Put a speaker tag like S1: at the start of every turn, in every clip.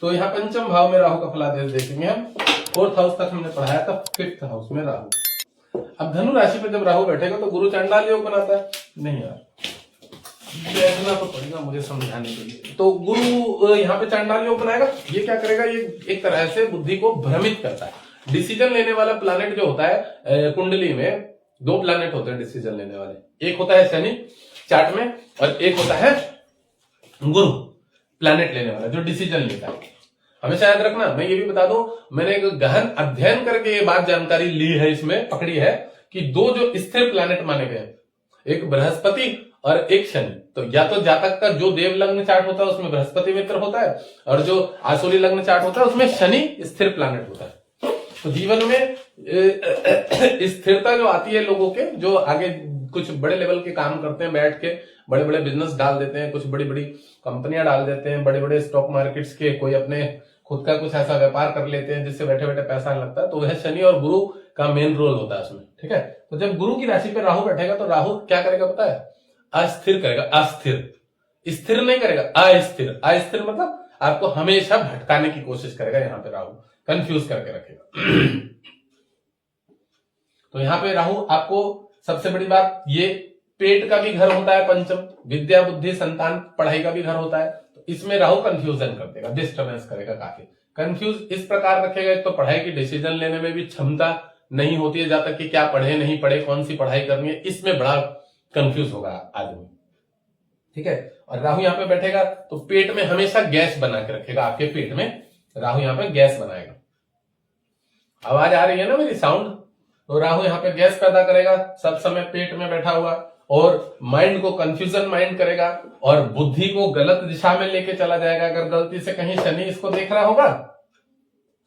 S1: तो यहाँ पंचम भाव में राहु का फलादेश देखेंगे हम। 4th हाउस तक हमने पढ़ाया था, 5th हाउस में राहु। अब धनु राशि पे जब राहु बैठेगा तो गुरु चांडाल योग बनाता है। नहीं यार, देखना तो पड़ेगा मुझे समझाने के लिए। तो गुरु यहाँ पे चांडाल योग बनाएगा। ये क्या करेगा, ये एक तरह से बुद्धि को भ्रमित करता है। डिसीजन लेने वाला प्लैनेट जो होता है कुंडली में, 2 प्लैनेट होते हैं डिसीजन लेने वाले। एक होता है शनि चार्ट में, और एक होता है गुरु प्लैनेट लेने वाला जो डिसीजन लेता है। हमेशा याद रखना, मैं ये भी बता दूं, मैंने एक गहन अध्ययन करके ये बात जानकारी ली है, इसमें पकड़ी है कि 2 जो स्थिर प्लैनेट माने गए, एक बृहस्पति और एक शनि। तो या तो जातक का जो देव लग्न चार्ट होता है उसमें बृहस्पति मित्र होता है, और जो आसुरी लग्न चार्ट होता है उसमें शनि स्थिर प्लैनेट होता है। तो जीवन में स्थिरता जो आती है लोगों के, जो आगे कुछ बड़े लेवल के काम करते हैं, बैठ के बड़े बड़े बिजनेस डाल देते हैं, कुछ बड़ी बड़ी कंपनियां डाल देते हैं, बड़े बड़े स्टॉक मार्केट्स के, कोई अपने खुद का कुछ ऐसा व्यापार कर लेते हैं जिससे बैठे बैठे पैसा लगता है। तो वह शनि और गुरु का मेन रोल होता है उसमें। ठीक है, तो जब गुरु की राशि पे राहु बैठेगा तो राहु क्या करेगा पता है, अस्थिर करेगा। अस्थिर, स्थिर नहीं करेगा, अस्थिर। अस्थिर मतलब आपको हमेशा भटकाने की कोशिश करेगा। यहाँ पे राहु कंफ्यूज करके रखेगा। तो यहाँ पे राहु आपको सबसे बड़ी बात, ये पेट का भी घर होता है पंचम, विद्या बुद्धि संतान पढ़ाई का भी घर होता है। तो इसमें राहु कंफ्यूजन कर देगा, डिस्टर्बेंस करेगा, काफी कंफ्यूज इस प्रकार रखेगा। एक तो पढ़ाई की डिसीजन लेने में भी क्षमता नहीं होती है, जब तक कि क्या पढ़े नहीं पढ़े, कौन सी पढ़ाई करनी है, इसमें बड़ा कंफ्यूज होगा आदमी। ठीक है, और राहु यहाँ पे बैठेगा तो पेट में हमेशा गैस बना के रखेगा। आपके पेट में राहु यहाँ पे गैस बनाएगा। आवाज आ रही है ना मेरी, साउंड? तो राहु यहाँ पे गैस पैदा करेगा सब समय पेट में बैठा हुआ, और माइंड को कंफ्यूजन माइंड करेगा, और बुद्धि को गलत दिशा में लेके चला जाएगा। अगर गलती से कहीं शनि इसको देख रहा होगा,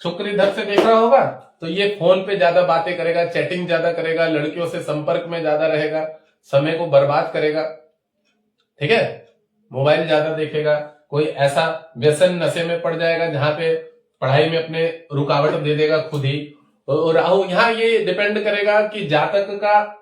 S1: शुक्र इधर से देख रहा होगा, तो ये फोन पे ज्यादा बातें करेगा, चैटिंग ज्यादा करेगा, लड़कियों से संपर्क में ज्यादा रहेगा, समय को बर्बाद करेगा। ठीक है, मोबाइल ज्यादा देखेगा, कोई ऐसा व्यसन नशे में पड़ जाएगा जहां पे पढ़ाई में अपने रुकावट दे देगा खुद ही। और राहु यहाँ ये डिपेंड करेगा कि जातक का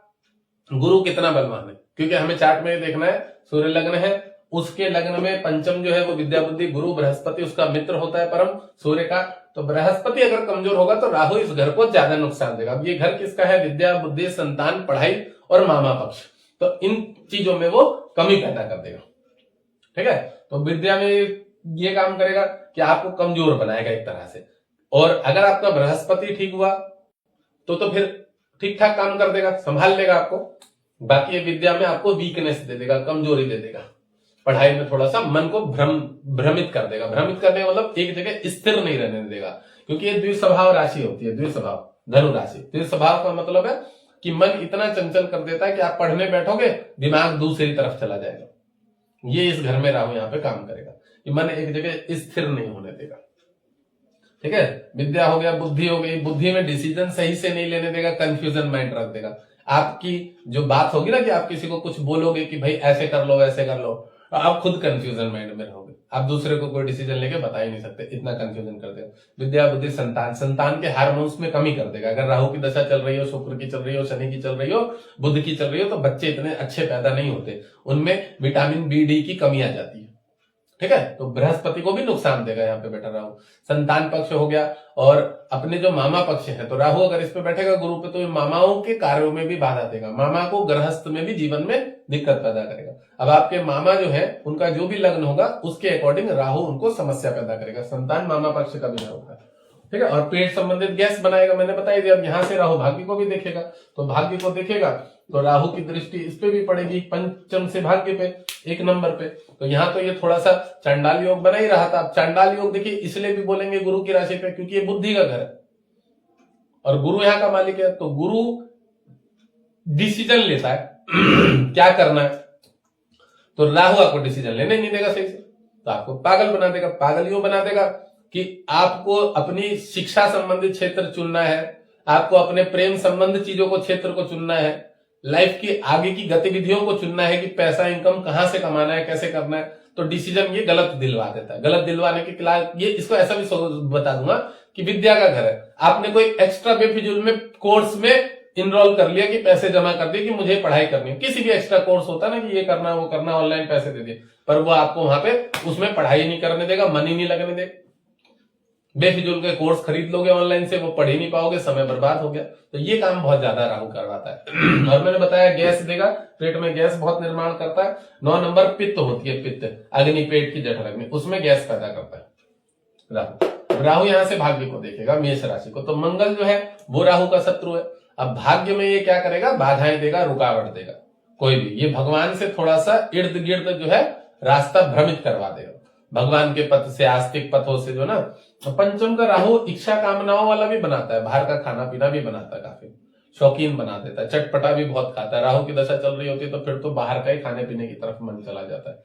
S1: गुरु कितना बलवान है, क्योंकि हमें चार्ट में देखना है, सूर्य लग्न है, उसके लग्न में पंचम जो है वो विद्या बुद्धि गुरु बृहस्पति उसका मित्र होता है परम सूर्य का। तो बृहस्पति अगर कमजोर होगा तो राहु इस घर को ज्यादा नुकसान देगा। अब ये घर किसका है, विद्या बुद्धि संतान पढ़ाई और मामा पक्ष। तो इन चीजों में वो कमी पैदा कर देगा। ठीक है, तो विद्या में ये काम करेगा कि आपको कमजोर बनाएगा एक तरह से। और अगर आपका बृहस्पति ठीक हुआ तो फिर ठीक ठाक काम कर देगा, संभाल लेगा आपको। बाकी ये विद्या में आपको वीकनेस दे देगा, कमजोरी दे देगा, पढ़ाई में थोड़ा सा मन को भ्रमित कर देगा। भ्रमित करने का मतलब एक जगह स्थिर नहीं रहने देगा, क्योंकि ये द्विस्वभाव राशि होती है। द्विस्वभाव धनु राशि, द्विस्वभाव का मतलब है कि मन इतना चंचल कर देता है कि आप पढ़ने बैठोगे दिमाग दूसरी तरफ चला जाएगा। ये इस घर में राहु यहाँ पे काम करेगा कि मन एक जगह स्थिर नहीं होने देगा। ठीक है, विद्या हो गया, बुद्धि हो गई, बुद्धि में डिसीजन सही से नहीं लेने देगा, कंफ्यूजन माइंड रख देगा। आपकी जो बात होगी ना कि आप किसी को कुछ बोलोगे कि भाई ऐसे कर लो वैसे कर लो, आप खुद कंफ्यूजन माइंड में रहोगे, आप दूसरे को कोई डिसीजन लेके बता ही नहीं सकते, इतना कंफ्यूजन कर देगा। विद्या बुद्धि संतान, संतान के हार्मोन्स में कमी कर देगा। अगर राहु की दशा चल रही हो, शुक्र की चल रही हो, शनि की चल रही हो, बुध की चल रही हो, तो बच्चे इतने अच्छे पैदा नहीं होते, उनमें विटामिन बी डी की कमी आ जाती है। ठीक है, तो बृहस्पति को भी नुकसान देगा यहाँ पे बैठा राहु। संतान पक्ष हो गया, और अपने जो मामा पक्ष है, तो राहु अगर इस पे बैठेगा गुरु पे तो मामाओं के कार्यों में भी बाधा देगा, मामा को गृहस्थ में भी जीवन में दिक्कत पैदा करेगा। अब आपके मामा जो है उनका जो भी लग्न होगा उसके अकॉर्डिंग राहु उनको समस्या पैदा करेगा। संतान मामा पक्ष का भी राहु है। ठीक है, और पेट संबंधित गैस बनाएगा, मैंने बताई दिया। अब यहाँ से राहु भाग्य को भी देखेगा, तो भाग्य को देखेगा तो राहु की दृष्टि इस पे भी पड़ेगी, पंचम से भाग्य पे, 1 नंबर पे। तो यहाँ तो ये थोड़ा सा चांडाल योग बना ही रहा था। अब चांडाल योग देखिए इसलिए भी बोलेंगे गुरु की राशि पे, क्योंकि ये बुद्धि का घर है और गुरु यहाँ का मालिक है। तो गुरु डिसीजन लेता है क्या करना है, तो राहु आपको डिसीजन लेने नहीं देगा सही से, तो आपको पागल बना देगा। पागल यूं बना देगा कि आपको अपनी शिक्षा संबंधित क्षेत्र चुनना है, आपको अपने प्रेम संबंध चीजों को क्षेत्र को चुनना है, लाइफ की आगे की गतिविधियों को चुनना है कि पैसा इनकम कहां से कमाना है, कैसे करना है। तो डिसीजन ये गलत दिलवा देता है। गलत दिलवाने के खिलाफ ये इसको ऐसा भी बता दूंगा कि विद्या का घर है, आपने कोई एक्स्ट्रा बेफिजूल में कोर्स में इनरोल कर लिया कि पैसे जमा कर दिए कि मुझे पढ़ाई करनी है। किसी भी एक्स्ट्रा कोर्स होता है ना कि ये करना वो करना, ऑनलाइन पैसे दे दिए, पर वो आपको वहां पे उसमें पढ़ाई नहीं करने देगा, मन ही नहीं लगने देगा। बेफिजूल के कोर्स खरीद लोगे ऑनलाइन से, वो पढ़ ही नहीं पाओगे, समय बर्बाद हो गया। तो ये काम बहुत ज्यादा राहु करवाता है। और मैंने बताया गैस देगा, पेट में गैस बहुत निर्माण करता है। 9 नंबर पित्त होती है, पित्त अग्नि, पेट की जठराग्नि, उसमें गैस पैदा करता है राहु। राहु यहां से भाग्य को देखेगा, मेष राशि को। तो मंगल जो है वो राहु का शत्रु है। अब भाग्य में ये क्या करेगा, बाधाएं देगा, रुकावट देगा। कोई भी ये भगवान से थोड़ा सा इर्द गिर्द जो है रास्ता भ्रमित करवा देगा, भगवान के पथ से, आस्तिक पथों से जो ना। पंचम का राहु इच्छा कामनाओं वाला भी बनाता है, बाहर का खाना पीना भी बनाता है, काफी शौकीन बना देता है, चटपटा भी बहुत खाता है। राहु की दशा चल रही होती है तो फिर तो बाहर का ही खाने पीने की तरफ मन चला जाता है।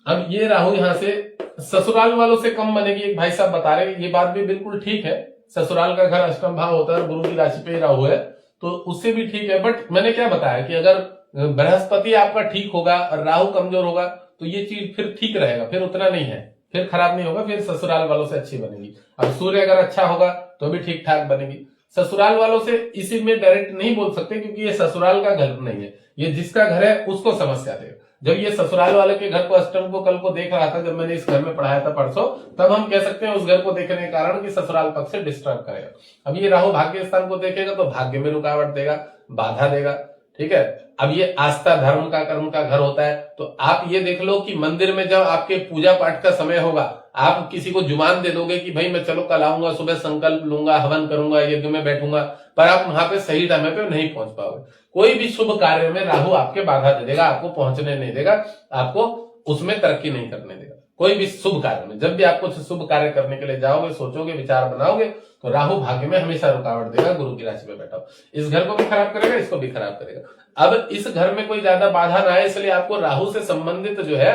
S1: अब ये राहु यहां से ससुराल वालों से कम बनेगी। एक भाई साहब बता रहे, ये बात भी बिल्कुल ठीक है, ससुराल का घर अष्टम भाव होता है, गुरु की राशि पे ही राहु है तो उससे भी ठीक है। बट मैंने क्या बताया कि अगर बृहस्पति आपका ठीक होगा और राहु कमजोर होगा तो ये चीज फिर ठीक रहेगा, फिर उतना नहीं है, फिर खराब नहीं होगा, फिर ससुराल वालों से अच्छी बनेगी। अब सूर्य अगर अच्छा होगा तो भी ठीक ठाक बनेगी। ससुराल वालों से इसी में डायरेक्ट नहीं बोल सकते क्योंकि ये ससुराल का घर नहीं है, ये जिसका घर है उसको समस्या देगा। जब ये ससुराल वाले के घर को अष्टम को कल को देख रहा था, जब मैंने इस घर में पढ़ाया था परसों, तब हम कह सकते हैं उस घर को देखने के कारण कि ससुराल पक्ष से डिस्टर्ब करेगा। अब ये राहु भाग्य स्थान को देखेगा तो भाग्य में रुकावट देगा, बाधा देगा, ठीक है। अब ये आस्था धर्म का कर्म का घर होता है तो आप ये देख लो कि मंदिर में जब आपके पूजा पाठ का समय होगा, आप किसी को जुबान दे दोगे कि भाई मैं चलो कल आऊंगा, सुबह संकल्प लूंगा, हवन करूंगा, यज्ञ में बैठूंगा, पर आप वहां पे सही समय पे नहीं पहुंच पाओगे। कोई भी शुभ कार्य में राहु आपके बाधा दे देगा, आपको पहुंचने नहीं देगा, आपको उसमें तरक्की नहीं करने देगा। कोई भी शुभ कार्य में, जब भी आप कुछ शुभ कार्य करने के लिए जाओगे, सोचोगे, विचार बनाओगे तो राहु भाग्य में हमेशा रुकावट देगा, गुरु की राशि में बैठा हो। इस घर को भी खराब करेगा, इसको भी खराब करेगा। अब इस घर में कोई ज्यादा बाधा ना आए इसलिए आपको राहु से संबंधित जो है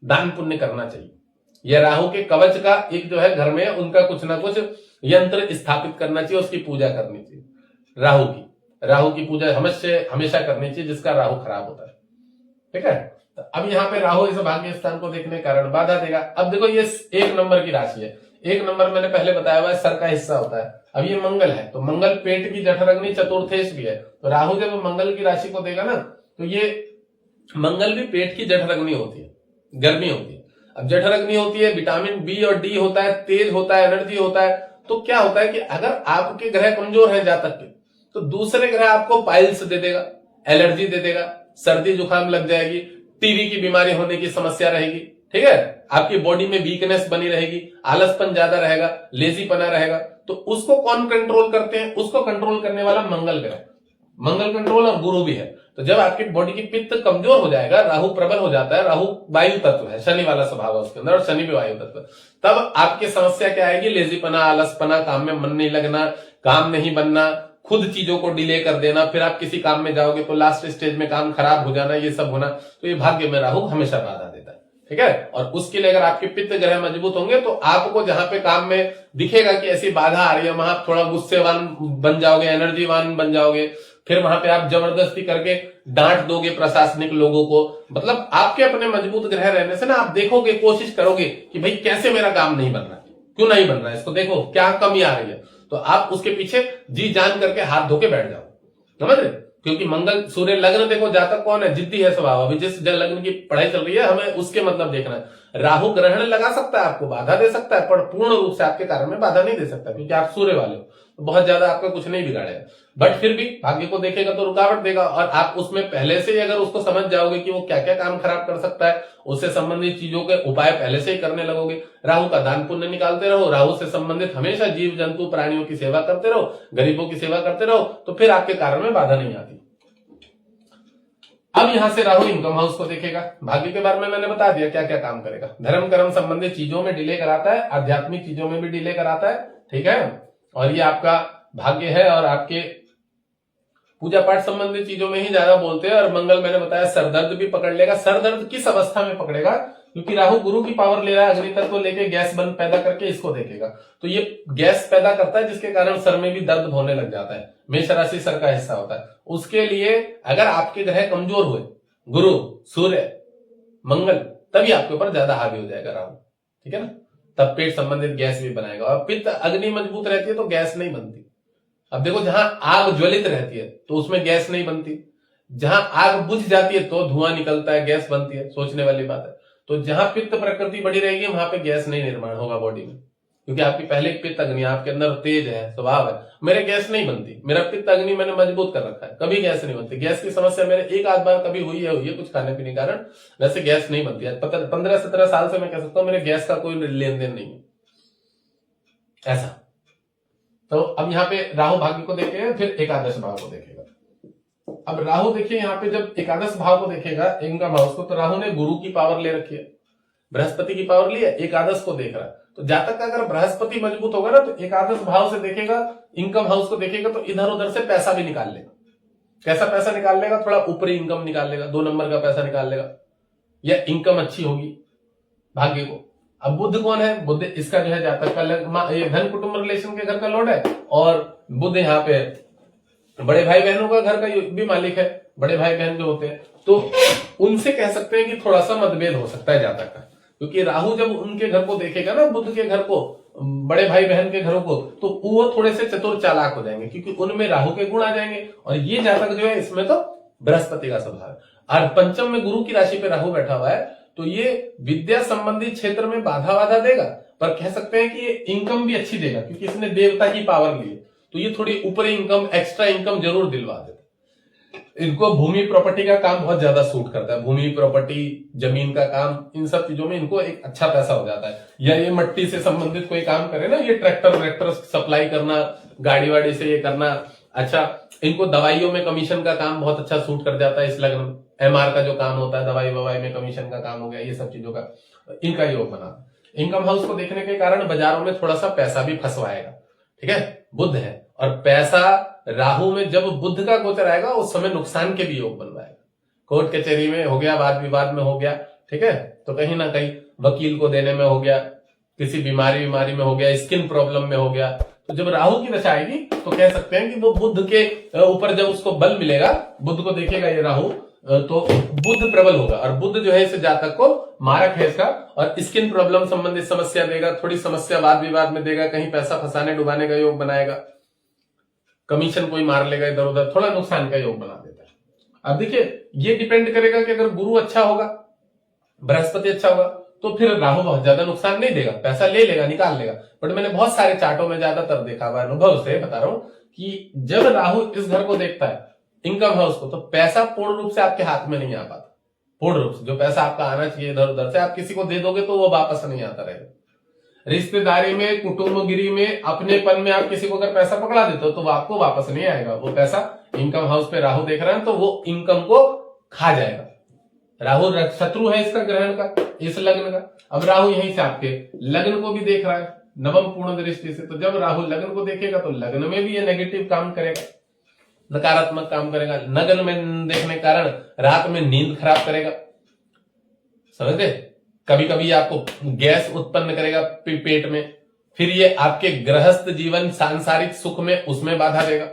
S1: दान पुण्य करना चाहिए। यह राहु के कवच का एक जो है घर में उनका कुछ ना कुछ यंत्र स्थापित करना चाहिए, उसकी पूजा करनी चाहिए। राहु की पूजा हमेशा करनी चाहिए जिसका राहु खराब होता है, ठीक है। तो अब यहाँ पे राहु इस भाग्य स्थान को देखने के कारण बाधा देगा। अब देखो ये 1 नंबर की राशि है, 1 नंबर मैंने पहले बताया हुआ है सर का हिस्सा होता है। अब ये मंगल है तो मंगल पेट की जठराग्नि चतुर्थेश भी है, तो राहु जब मंगल की राशि को देगा ना तो ये मंगल भी पेट की जठराग्नि होती है, गर्मी होती है। अब जठराग्नि होती है, विटामिन बी और डी होता है, तेज होता है, एनर्जी होता है। तो क्या होता है कि अगर आपके ग्रह कमजोर है जातक के तो दूसरे ग्रह आपको पाइल्स दे देगा, एलर्जी दे देगा, सर्दी जुकाम लग जाएगी, टीबी की बीमारी होने की समस्या रहेगी, ठीक है। आपकी बॉडी में वीकनेस बनी रहेगी, आलसपन ज्यादा रहेगा, लेजीपना रहेगा। तो उसको कौन कंट्रोल करते हैं, उसको कंट्रोल करने वाला मंगल ग्रह, मंगल कंट्रोल और गुरु भी है। तो जब आपकी बॉडी की पित्त कमजोर हो जाएगा, राहु प्रबल हो जाता है, राहु वायु तत्व है, शनि वाला स्वभाव है उसके अंदर और शनि भी वायु तत्व, तब आपकी समस्या क्या आएगी, लेजीपना, आलसपना, काम में मन नहीं लगना, काम नहीं बनना, खुद चीजों को डिले कर देना, फिर आप किसी काम में जाओगे तो लास्ट स्टेज में काम खराब हो जाना, ये सब होना। तो ये भाग्य में राहु हमेशा बाधा देता है, ठीक है। और उसके लिए अगर आपके पित्त ग्रह मजबूत होंगे तो आपको जहां पे काम में दिखेगा कि ऐसी बाधा आ रही है, वहां थोड़ा गुस्सेवान बन जाओगे, एनर्जीवान बन जाओगे, फिर वहां पे आप जबरदस्ती करके डांट दोगे प्रशासनिक लोगों को। मतलब आपके अपने मजबूत ग्रह रहने से ना आप देखोगे, कोशिश करोगे कि भाई कैसे मेरा काम नहीं बन रहा, क्यों नहीं बन रहा है, इसको देखो क्या कमी आ रही है, तो आप उसके पीछे जी जान करके हाथ धो के बैठ जाओ, समझ रहे। क्योंकि मंगल सूर्य लग्न देखो, जातक कौन है, जिद्दी है स्वभाव। अभी जिस लग्न की पढ़ाई चल रही है हमें उसके मतलब देखना है। राहु ग्रहण लगा सकता है, आपको बाधा दे सकता है, पर पूर्ण रूप से आपके कार्य में बाधा नहीं दे सकता क्योंकि आप सूर्य वाले हो, तो बहुत ज्यादा आपका कुछ नहीं बिगाड़ेगा। बट फिर भी भाग्य को देखेगा तो रुकावट देगा, और आप उसमें पहले से ही अगर उसको समझ जाओगे कि वो क्या क्या काम खराब कर सकता है, उससे संबंधित चीजों के उपाय पहले से ही करने लगोगे। राहु का दान पुण्य निकालते रहो, राहु से संबंधित हमेशा जीव जंतु प्राणियों की सेवा करते रहो, गरीबों की सेवा करते रहो, तो फिर आपके कार्य में बाधा नहीं आती। अब यहां से राहु इनकम हाउस को देखेगा। भाग्य के बारे में मैंने बता दिया क्या क्या काम करेगा। धर्म कर्म संबंधित चीजों में डिले कराता है, आध्यात्मिक चीजों में भी डिले कराता है, ठीक है। और ये आपका भाग्य है, और आपके पूजा पाठ संबंधित चीजों में ही ज्यादा बोलते हैं। और मंगल मैंने बताया सरदर्द भी पकड़ लेगा। सरदर्द किस अवस्था में पकड़ेगा, क्योंकि राहु गुरु की पावर ले रहा है, अग्नि तत्व लेके गैस बन पैदा करके इसको देखेगा, तो ये गैस पैदा करता है जिसके कारण सर में भी दर्द होने लग जाता है। मेष राशि सर का हिस्सा होता है। उसके लिए अगर आपके ग्रह कमजोर हुए, गुरु, सूर्य, मंगल, तभी आपके ऊपर ज्यादा हावी हो जाएगा राहु, ठीक है ना। तब पेट संबंधित गैस भी बनाएगा। और पित्त अग्नि मजबूत रहती है तो गैस नहीं बनती। अब देखो जहां आग ज्वलित रहती है तो उसमें गैस नहीं बनती, जहां आग बुझ जाती है तो धुआं निकलता है, गैस बनती है। सोचने वाली बात है। तो जहां पित्त प्रकृति बढ़ी रहेगी वहां पे गैस नहीं निर्माण होगा बॉडी में, क्योंकि आपकी पहले पित्त अग्नि आपके अंदर तेज है, स्वभाव है। मेरे गैस नहीं बनती, मेरा पित्त अग्नि मैंने मजबूत कर रखा है, कभी गैस नहीं बनती। गैस की समस्या मेरे एक आध बार कभी हुई है कुछ खाने पीने के कारण, वैसे गैस नहीं बनती है। 15-17 साल से मैं कह सकता हूं मेरे गैस का कोई लेन देन नहीं है ऐसा। तो अब यहाँ पे राहु भाग्य को देखेगा, फिर एकादश भाव को देखेगा। अब राहु देखिए यहाँ पे जब एकादश भाव को देखेगा, इनकम हाउस को, तो राहु ने गुरु की पावर ले रखी है, बृहस्पति की पावर ली है, एकादश को देख रहा है। तो जातक का अगर बृहस्पति मजबूत होगा ना, तो एकादश भाव से देखेगा, इनकम हाउस को देखेगा, तो इधर उधर से पैसा भी निकाल लेगा। कैसा पैसा निकाल लेगा? थोड़ा ऊपरी इनकम निकाल लेगा, 2 नंबर का पैसा निकाल लेगा, या इनकम अच्छी होगी भाग्य को। अब बुध कौन है? बुध इसका जो है जातक का ये धन कुटुंब रिलेशन के घर का लॉर्ड है, और बुध यहाँ पे बड़े भाई बहनों का घर का भी मालिक है। बड़े भाई बहन जो होते हैं तो उनसे कह सकते हैं कि थोड़ा सा मतभेद हो सकता है जातक का, क्योंकि राहु जब उनके घर को देखेगा ना, बुध के घर को, बड़े भाई बहन के घरों को, तो वो थोड़े से चतुर चालाक हो जाएंगे, क्योंकि उनमें राहु के गुण आ जाएंगे। और ये जातक जो है इसमें तो बृहस्पति का स्वभाव है, और पंचम में गुरु की राशि पे राहु बैठा हुआ है, तो ये विद्या संबंधी क्षेत्र में बाधा देगा, पर कह सकते हैं कि ये इनकम भी अच्छी देगा, क्योंकि इसने देवता की पावर ली है, तो ये थोड़ी ऊपरी इनकम, एक्स्ट्रा इनकम जरूर दिलवा देता है। इनको भूमि प्रॉपर्टी का काम बहुत ज्यादा सूट करता है, भूमि प्रॉपर्टी, जमीन का काम, इन सब चीजों में इनको एक अच्छा पैसा हो जाता है। या ये मट्टी से संबंधित कोई काम करे ना, ये ट्रैक्टर सप्लाई करना, गाड़ी वाड़ी से ये करना, अच्छा इनको दवाइयों में कमीशन का काम बहुत अच्छा सूट कर जाता है इस लग्न में। एमआर का जो काम होता है, दवाई ववाई में कमीशन का काम हो गया, ये सब चीजों का इनका योग बना। इनकम हाउस को देखने के कारण बाजारों में थोड़ा सा पैसा भी फंसवाएगा, ठीक है, बुध है। और पैसा राहु में जब बुध का गोचर आएगा उस समय नुकसान के भी योग बनवाएगा। कोर्ट कचहरी में हो गया, वाद विवाद में हो गया, ठीक है, तो कहीं ना कहीं वकील को देने में हो गया, किसी बीमारी में हो गया, स्किन प्रॉब्लम में हो गया। तो जब राहु की दशा आएगी तो कह सकते हैं कि वो बुध के ऊपर जब उसको बल मिलेगा, बुध को देखेगा ये राहु, तो बुध प्रबल होगा, और बुध जो है इस जातक को मारक है इसका, और स्किन प्रॉब्लम संबंधित समस्या देगा, थोड़ी समस्या वाद विवाद में देगा, कहीं पैसा फंसाने डुबाने का योग बनाएगा, कमीशन कोई मार लेगा इधर उधर, थोड़ा नुकसान का योग बना देता है। अब देखिए ये डिपेंड करेगा कि अगर गुरु अच्छा होगा, बृहस्पति अच्छा होगा, तो फिर राहु बहुत ज्यादा नुकसान नहीं देगा, पैसा ले लेगा, निकाल लेगा। बट मैंने बहुत सारे चार्टों में ज्यादातर देखा हुआ, अनुभव से बता रहा हूं, कि जब राहु इस घर को देखता है, इनकम हाउस को, तो पैसा पूर्ण रूप से आपके हाथ में नहीं आ पाता। पूर्ण रूप से जो पैसा आपका आना चाहिए इधर उधर से, आप किसी को दे दोगे तो वो वापस नहीं आता रहेगा। रिश्तेदारी में, कुटुंबगिरी में, अपनेपन में आप किसी को अगर पैसा पकड़ा देते हो तो वो आपको वापस नहीं आएगा। वो पैसा इनकम हाउस पे राहु देख रहा है तो वो इनकम को खा जाएगा। राहु शत्रु है इसका, ग्रहण का, इस लग्न का। अब राहु यहीं से आपके लग्न को भी देख रहा है नवम पूर्ण दृष्टि से, तो जब राहु लग्न को देखेगा तो लग्न में भी ये नेगेटिव काम करेगा, नकारात्मक काम करेगा। लग्न में देखने के कारण रात में नींद खराब करेगा, समझते, कभी कभी आपको गैस उत्पन्न करेगा पेट में, फिर ये आपके गृहस्थ जीवन, सांसारिक सुख में, उसमें बाधा देगा।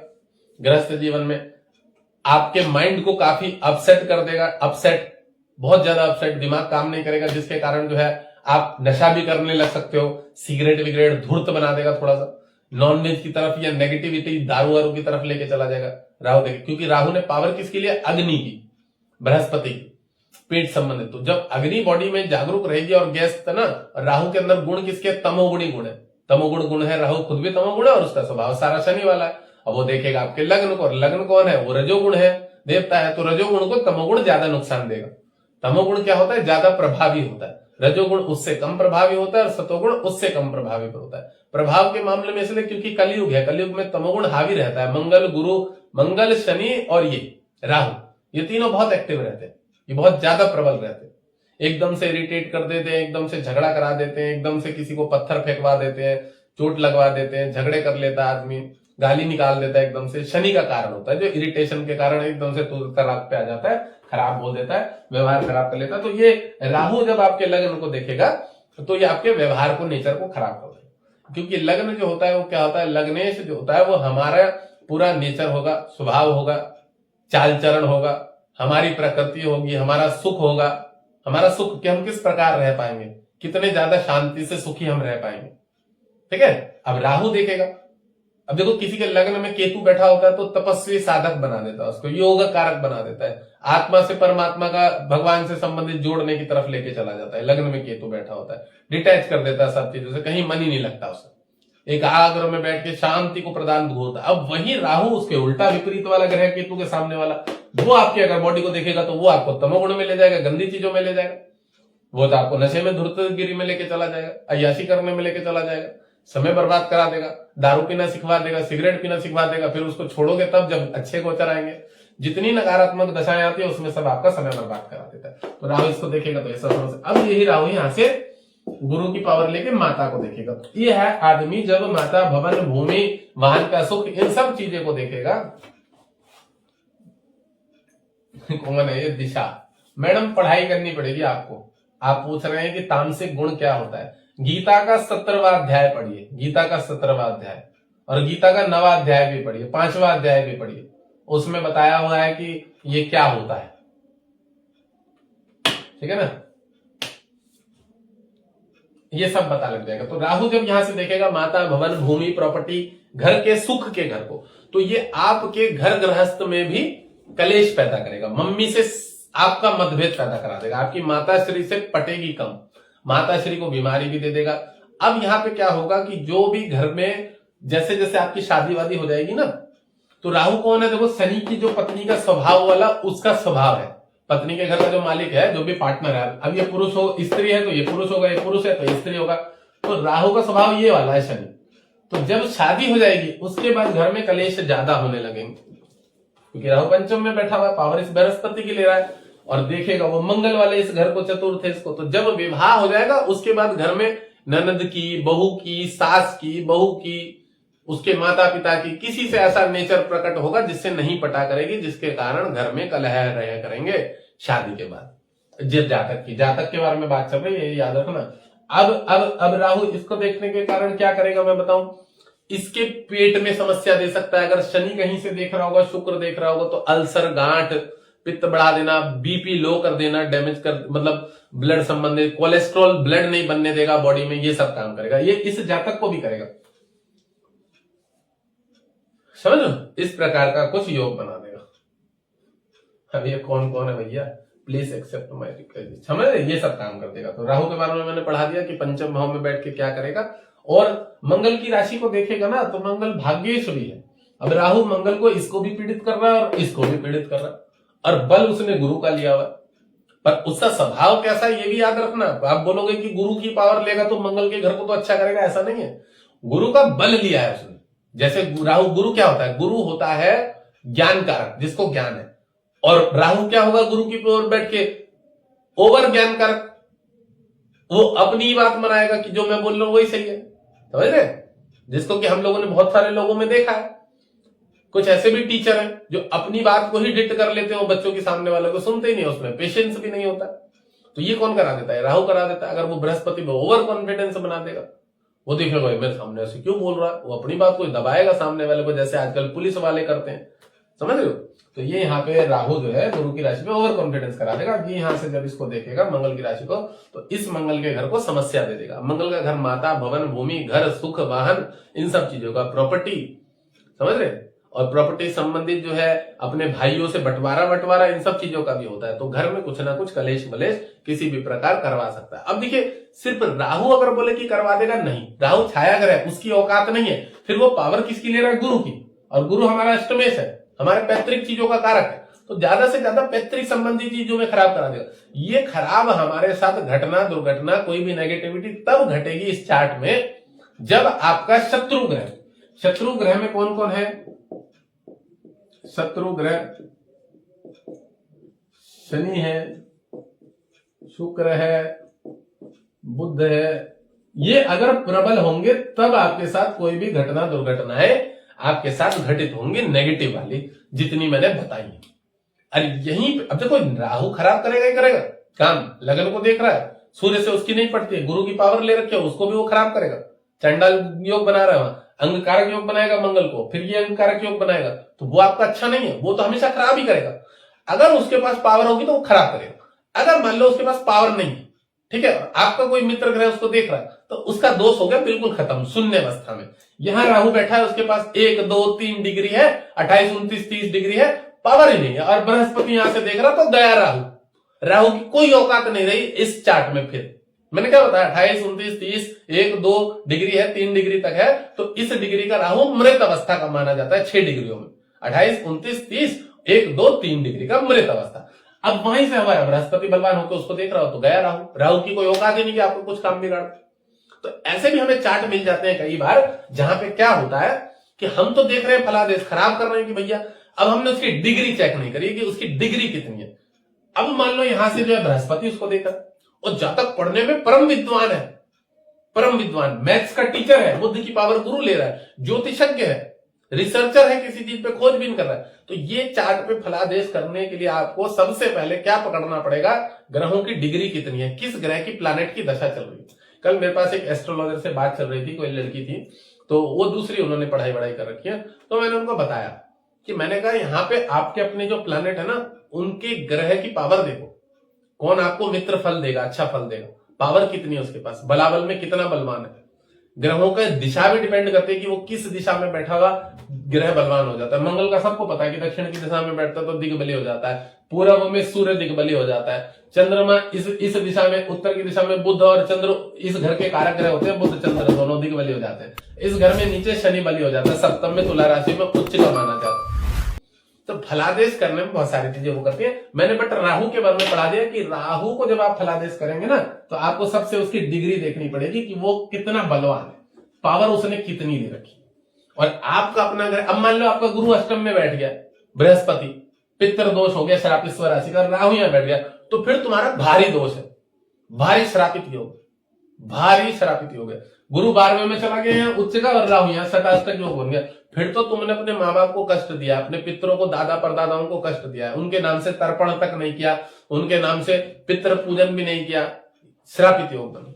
S1: गृहस्थ जीवन में आपके माइंड को काफी अपसेट कर देगा, अपसेट, बहुत ज्यादा अपसेट, दिमाग काम नहीं करेगा, जिसके कारण जो है आप नशा भी करने लग सकते हो, सिगरेट विगरेट धूर्त बना देगा, थोड़ा सा नॉनवेज की तरफ या नेगेटिविटी दारू वारू की तरफ लेके चला जाएगा राहु देखे, क्योंकि राहु ने पावर किसके लिए? अग्नि की, बृहस्पति की, पेट संबंधित। तो जब अग्नि बॉडी में जागरूक रहेगी और गैस था ना, राहु के अंदर गुण किसके? तमोगुणी गुण है, तमोगुण गुण है, राहु खुद भी तमोगुण है और उसका स्वभाव सारा शनि वाला है। अब वो देखेगा आपके लग्न को, और लग्न कौन है? वो रजोगुण है, देवता है, तो रजोगुण को तमोगुण ज्यादा नुकसान देगा। तमोगुण क्या होता है? ज्यादा प्रभावी होता है, रजोगुण उससे कम प्रभावी होता है, और सतोगुण उससे कम प्रभावी होता है। प्रभाव के मामले में इसलिए क्योंकि कलयुग है, कलयुग में तमोगुण हावी रहता है। मंगल, गुरु, मंगल, शनि और ये राहु, ये तीनों बहुत एक्टिव रहते हैं, ये बहुत ज्यादा प्रबल रहते हैं। एकदम से इरिटेट कर देते हैं, एकदम से झगड़ा करा देते हैं, एकदम से किसी को पत्थर फेंकवा देते हैं, चोट लगवा देते हैं, झगड़े कर लेता है आदमी, गाली निकाल देता है, एकदम से शनि का कारण होता है, जो इरिटेशन के कारण एकदम से तलाक पे आ जाता है, खराब बोल देता है, व्यवहार खराब कर लेता है। तो ये राहु जब आपके लग्न को देखेगा तो ये आपके व्यवहार को, नेचर को खराब कर देगा, क्योंकि लग्न जो होता है वो क्या होता है? लग्नेश जो होता है वो हमारा पूरा नेचर होगा, स्वभाव होगा, चाल चरण होगा, हमारी प्रकृति होगी, हमारा सुख होगा, हमारा सुख कि हम किस प्रकार रह पाएंगे, कितने ज्यादा शांति से सुखी हम रह पाएंगे, ठीक है। अब राहु देखेगा अब देखो किसी के लग्न में केतु बैठा होता है तो तपस्वी साधक बना देता है, उसको योग कारक बना देता है, आत्मा से परमात्मा का भगवान से संबंधित जोड़ने की तरफ लेके चला जाता है। लग्न में केतु बैठा होता है, डिटैच कर देता है सब चीजों से, कहीं मन ही नहीं लगता उसे, एकाग्र में बैठ के शांति को प्रदान होता है। अब वही राहु उसके उल्टा विपरीत वाला ग्रह केतु के सामने वाला, वो आपकी अगर बॉडी को देखेगा तो वो आपको तमोगुण में ले जाएगा, गंदी चीजों में ले जाएगा, वो तो आपको नशे में धूर्तगिरी में लेके चला जाएगा, अय्याशी करने में लेके चला जाएगा, समय बर्बाद करा देगा, दारू पीना सिखवा देगा, सिगरेट पीना सिखवा देगा, फिर उसको छोड़ोगे तब जब अच्छे गोचर आएंगे। जितनी नकारात्मक दशाएं आती है उसमें सब आपका समय बर्बाद करा देता है। तो राहु इसको देखेगा तो ऐसा समझ। अब यही राहु यहां से गुरु की पावर लेके माता को देखेगा। ये है आदमी जब माता, भवन, भूमि, वाहन का सुख, इन सब चीजें को देखेगा। कौन है ये? दिशा। मैडम पढ़ाई करनी पड़ेगी आपको। आप पूछ रहे हैं कि तामसिक गुण क्या होता है। गीता का 17वां अध्याय पढ़िए, गीता का 17वां अध्याय, और गीता का 9वां अध्याय भी पढ़िए, 5वां अध्याय भी पढ़िए। उसमें बताया हुआ है कि ये क्या होता है, ठीक है ना, ये सब पता लग जाएगा। तो राहु जब यहां से देखेगा माता, भवन, भूमि, प्रॉपर्टी, घर के सुख के घर को, तो ये आपके घर गृहस्थ में भी कलेश पैदा करेगा, मम्मी से आपका मतभेद पैदा करा देगा, आपकी माता श्री से पटेगी कम, माता श्री को बीमारी भी दे देगा। अब यहां पे क्या होगा कि जो भी घर में जैसे जैसे आपकी शादी वादी हो जाएगी ना, तो राहु कौन है? देखो शनि की जो पत्नी का स्वभाव वाला उसका स्वभाव है, पत्नी के घर का जो मालिक है, जो भी पार्टनर है, अब ये पुरुष हो, स्त्री है तो ये पुरुष होगा, ये पुरुष है तो ये स्त्री होगा, तो राहु का स्वभाव ये वाला है शनि। तो जब शादी हो जाएगी उसके बाद घर में कलेश ज्यादा होने लगेंगे, क्योंकि राहु पंचम में बैठा हुआ है, पावर इस बृहस्पति की ले रहा है, और देखेगा वो मंगल वाले इस घर को, चतुर्थ इसको। तो जब विवाह हो जाएगा उसके बाद घर में ननद की, बहू की, सास की, बहू की, उसके माता पिता की, किसी से ऐसा नेचर प्रकट होगा जिससे नहीं पटा करेगी, जिसके कारण घर में कलह रह करेंगे शादी के बाद। जातक की, जातक के बारे में बात चल रही है, ये याद रखना। अब राहु इसको देखने के कारण क्या करेगा मैं बताऊं, इसके पेट में समस्या दे सकता है। अगर शनि कहीं से देख रहा होगा, शुक्र देख रहा होगा, तो अल्सर, गांठ, पित्त बढ़ा देना, बीपी लो कर देना, डैमेज कर, मतलब ब्लड संबंधित, कोलेस्ट्रॉल, ब्लड नहीं बनने देगा बॉडी में, ये सब काम करेगा। ये इस जातक को भी करेगा, समझ लो, इस प्रकार का कुछ योग बना देगा। अब ये कौन कौन है भैया, प्लीज एक्सेप्ट माय रिक्वेस्ट, समझ रहे, ये सब काम कर देगा। तो राहु के बारे में मैंने पढ़ा दिया कि पंचम भाव में बैठ के क्या करेगा, और मंगल की राशि को देखेगा ना तो मंगल भाग्येश्वरी है। अब राहु मंगल को इसको भी पीड़ित कर रहा है और इसको भी पीड़ित कर रहा है, और बल उसने गुरु का लिया हुआ, पर उसका स्वभाव कैसा है ये भी याद रखना। आप बोलोगे कि गुरु की पावर लेगा तो मंगल के घर को तो अच्छा करेगा, ऐसा नहीं है। गुरु का बल लिया है उसने। जैसे राहु, गुरु क्या होता है? गुरु होता है ज्ञान कारक, जिसको ज्ञान है, और राहु क्या होगा गुरु की ओर बैठ के? ओवर ज्ञान कारक, वो अपनी ही बात मनाएगा कि जो मैं बोल रहा हूं वही सही है, समझ रहे? जिसको कि हम लोगों ने बहुत सारे लोगों में देखा है। कुछ ऐसे भी टीचर हैं जो अपनी बात को ही डिक्ट कर लेते हो, बच्चों के सामने वाले को सुनते ही नहीं, उसमें पेशेंस भी नहीं होता। तो ये कौन करा देता है? राहु करा देता है। अगर वो बृहस्पति में ओवर कॉन्फिडेंस बना देगा, वो देखेगा मेरे सामने ऐसे क्यों बोल रहा है, वो अपनी बात को दबाएगा सामने वाले को, जैसे आजकल पुलिस वाले करते हैं, समझ रहे हो? तो ये यहाँ पे राहु जो है गुरु की राशि में ओवर कॉन्फिडेंस करा देगा। ये यहाँ से जब इसको देखेगा मंगल की राशि को, तो इस मंगल के घर को समस्या दे देगा। मंगल का घर माता, भवन, भूमि, घर, सुख, वाहन, इन सब चीजों का, प्रॉपर्टी, समझ रहे? और प्रॉपर्टी संबंधित जो है अपने भाइयों से बंटवारा, इन सब चीजों का भी होता है। तो घर में कुछ ना कुछ कलेश मलेश किसी भी प्रकार करवा सकता है। अब देखिए, सिर्फ राहु अगर बोले कि करवा देगा, नहीं, राहु छाया ग्रह है, उसकी औकात नहीं है। फिर वो पावर किसकी ले रहा है? गुरु की, और गुरु हमारा अष्टमेश है, हमारे पैतृक चीजों का कारक है। तो ज्यादा से ज्यादा पैतृक संबंधी चीजों में खराब करा देगा। ये खराब हमारे साथ घटना, दुर्घटना, कोई भी नेगेटिविटी तब घटेगी इस चार्ट में जब आपका शत्रु ग्रह, शत्रु ग्रह में कौन कौन है? शत्रु ग्रह शनि है, शुक्र है, बुध है। ये अगर प्रबल होंगे तब आपके साथ कोई भी घटना दुर्घटनाएं आपके साथ घटित होंगी, नेगेटिव वाली, जितनी मैंने बताई है। अरे यहीं अब देखो, राहु खराब करेगा ही करेगा काम। लगन को देख रहा है, सूर्य से उसकी नहीं पड़ती है, गुरु की पावर ले रखी है, उसको भी वो खराब करेगा। चंडाल योग बना रहा है, अंग कारक योग बनाएगा मंगल को, फिर ये अंग कारक योग बनाएगा, तो वो आपका अच्छा नहीं है, वो तो हमेशा खराब ही करेगा। अगर उसके पास पावर होगी तो वो खराब करेगा। अगर मान लो उसके पास पावर नहीं है ठीक है, आपका कोई मित्र ग्रह उसको देख रहा है तो उसका दोष हो गया बिल्कुल खत्म, शून्य अवस्था में। यहां राहु बैठा है, उसके पास 1 2 3 डिग्री है, 28 29 30 डिग्री है, पावर ही नहीं है। और बृहस्पति यहां से देख रहा तो गया राहु, राहु की कोई औकात नहीं रही इस चार्ट में। फिर मैंने क्या बताया, 28 29 30 1 2 डिग्री है, 3 डिग्री तक है, तो इस डिग्री का राहु मृत अवस्था का माना जाता है 6 डिग्रियों में। 28 29 30 1 2 3 डिग्री का मृत अवस्था। अब वहीं से हमारा बृहस्पति बलवान होकर उसको देख रहा हो तो गया राहु, राहु की कोई औकात ही नहीं कि आपको कुछ काम बिगाड़। तो ऐसे भी हमें चार्ट मिल जाते हैं कई बार, जहां पे क्या होता है कि हम तो देख रहे हैं फलादेश खराब कर रहे हैं कि भैया, अब हमने उसकी डिग्री चेक नहीं करी कि उसकी डिग्री कितनी है। अब मान लो यहां से जो है बृहस्पति उसको देखा और जातक पढ़ने में परम विद्वान है, परम विद्वान, मैथ्स का टीचर है, बुद्धि की पावर गुरु ले रहा है, ज्योतिषज्ञ है, रिसर्चर है, किसी चीज पे खोजबीन कर रहा है। तो ये चार्ट पे फलादेश करने के लिए आपको सबसे पहले क्या पकड़ना पड़ेगा, ग्रहों की डिग्री कितनी है, किस ग्रह की प्लैनेट की दशा चल रही है। कल मेरे पास एक एस्ट्रोलॉजर से बात चल रही थी, कोई लड़की थी, तो वो दूसरी उन्होंने पढ़ाई कर रखी है, तो मैंने उनको बताया कि मैंने कहा यहाँ पे आपके अपने जो प्लैनेट है ना, उनके ग्रह की पावर देखो, कौन आपको मित्र फल देगा, अच्छा फल देगा, पावर कितनी है उसके पास, बलाबल में कितना बलवान है। ग्रहों का दिशा भी डिपेंड करती है कि वो किस दिशा में बैठा हुआ ग्रह बलवान हो जाता है। मंगल का सबको पता है कि दक्षिण की दिशा में बैठता है तो दिग्बली हो जाता है, पूर्व में सूर्य दिग्बली हो जाता है, चंद्रमा इस दिशा में, उत्तर की दिशा में बुध और चंद्र इस घर के कारक ग्रह होते हैं, बुध चंद्र दोनों दिग्बली हो जाते हैं। इस घर में नीचे शनि बली हो जाता है, सप्तम में तुला राशि में उच्च का माना जाता है। तो फलादेश करने में बहुत सारी चीजें वो करती है। मैंने बट राहु के बारे में पढ़ा दिया कि राहु को जब आप फलादेश करेंगे ना, तो आपको सबसे उसकी डिग्री देखनी पड़ेगी कि वो कितना बलवान है, पावर उसने कितनी ले रखी। और आपका अपना ग्रह, अब मान लो आपका गुरु अष्टम में बैठ गया, बृहस्पति पितर दोष हो गया, श्रापित राशि का, राहु यहां बैठ गया, तो फिर तुम्हारा भारी दोष है, भारी श्रापित योग, भारी श्रापित योग है। गुरु 12वें में चला गया उच्च का, और राहु यहां शताष्टक योग बन गया। फिर तो तुमने अपने माँ बाप को कष्ट दिया, अपने पितरों को, दादा परदादाओं को कष्ट दिया है, उनके नाम से तर्पण तक नहीं किया, उनके नाम से पितृ पूजन भी नहीं किया, श्रापित योग बन,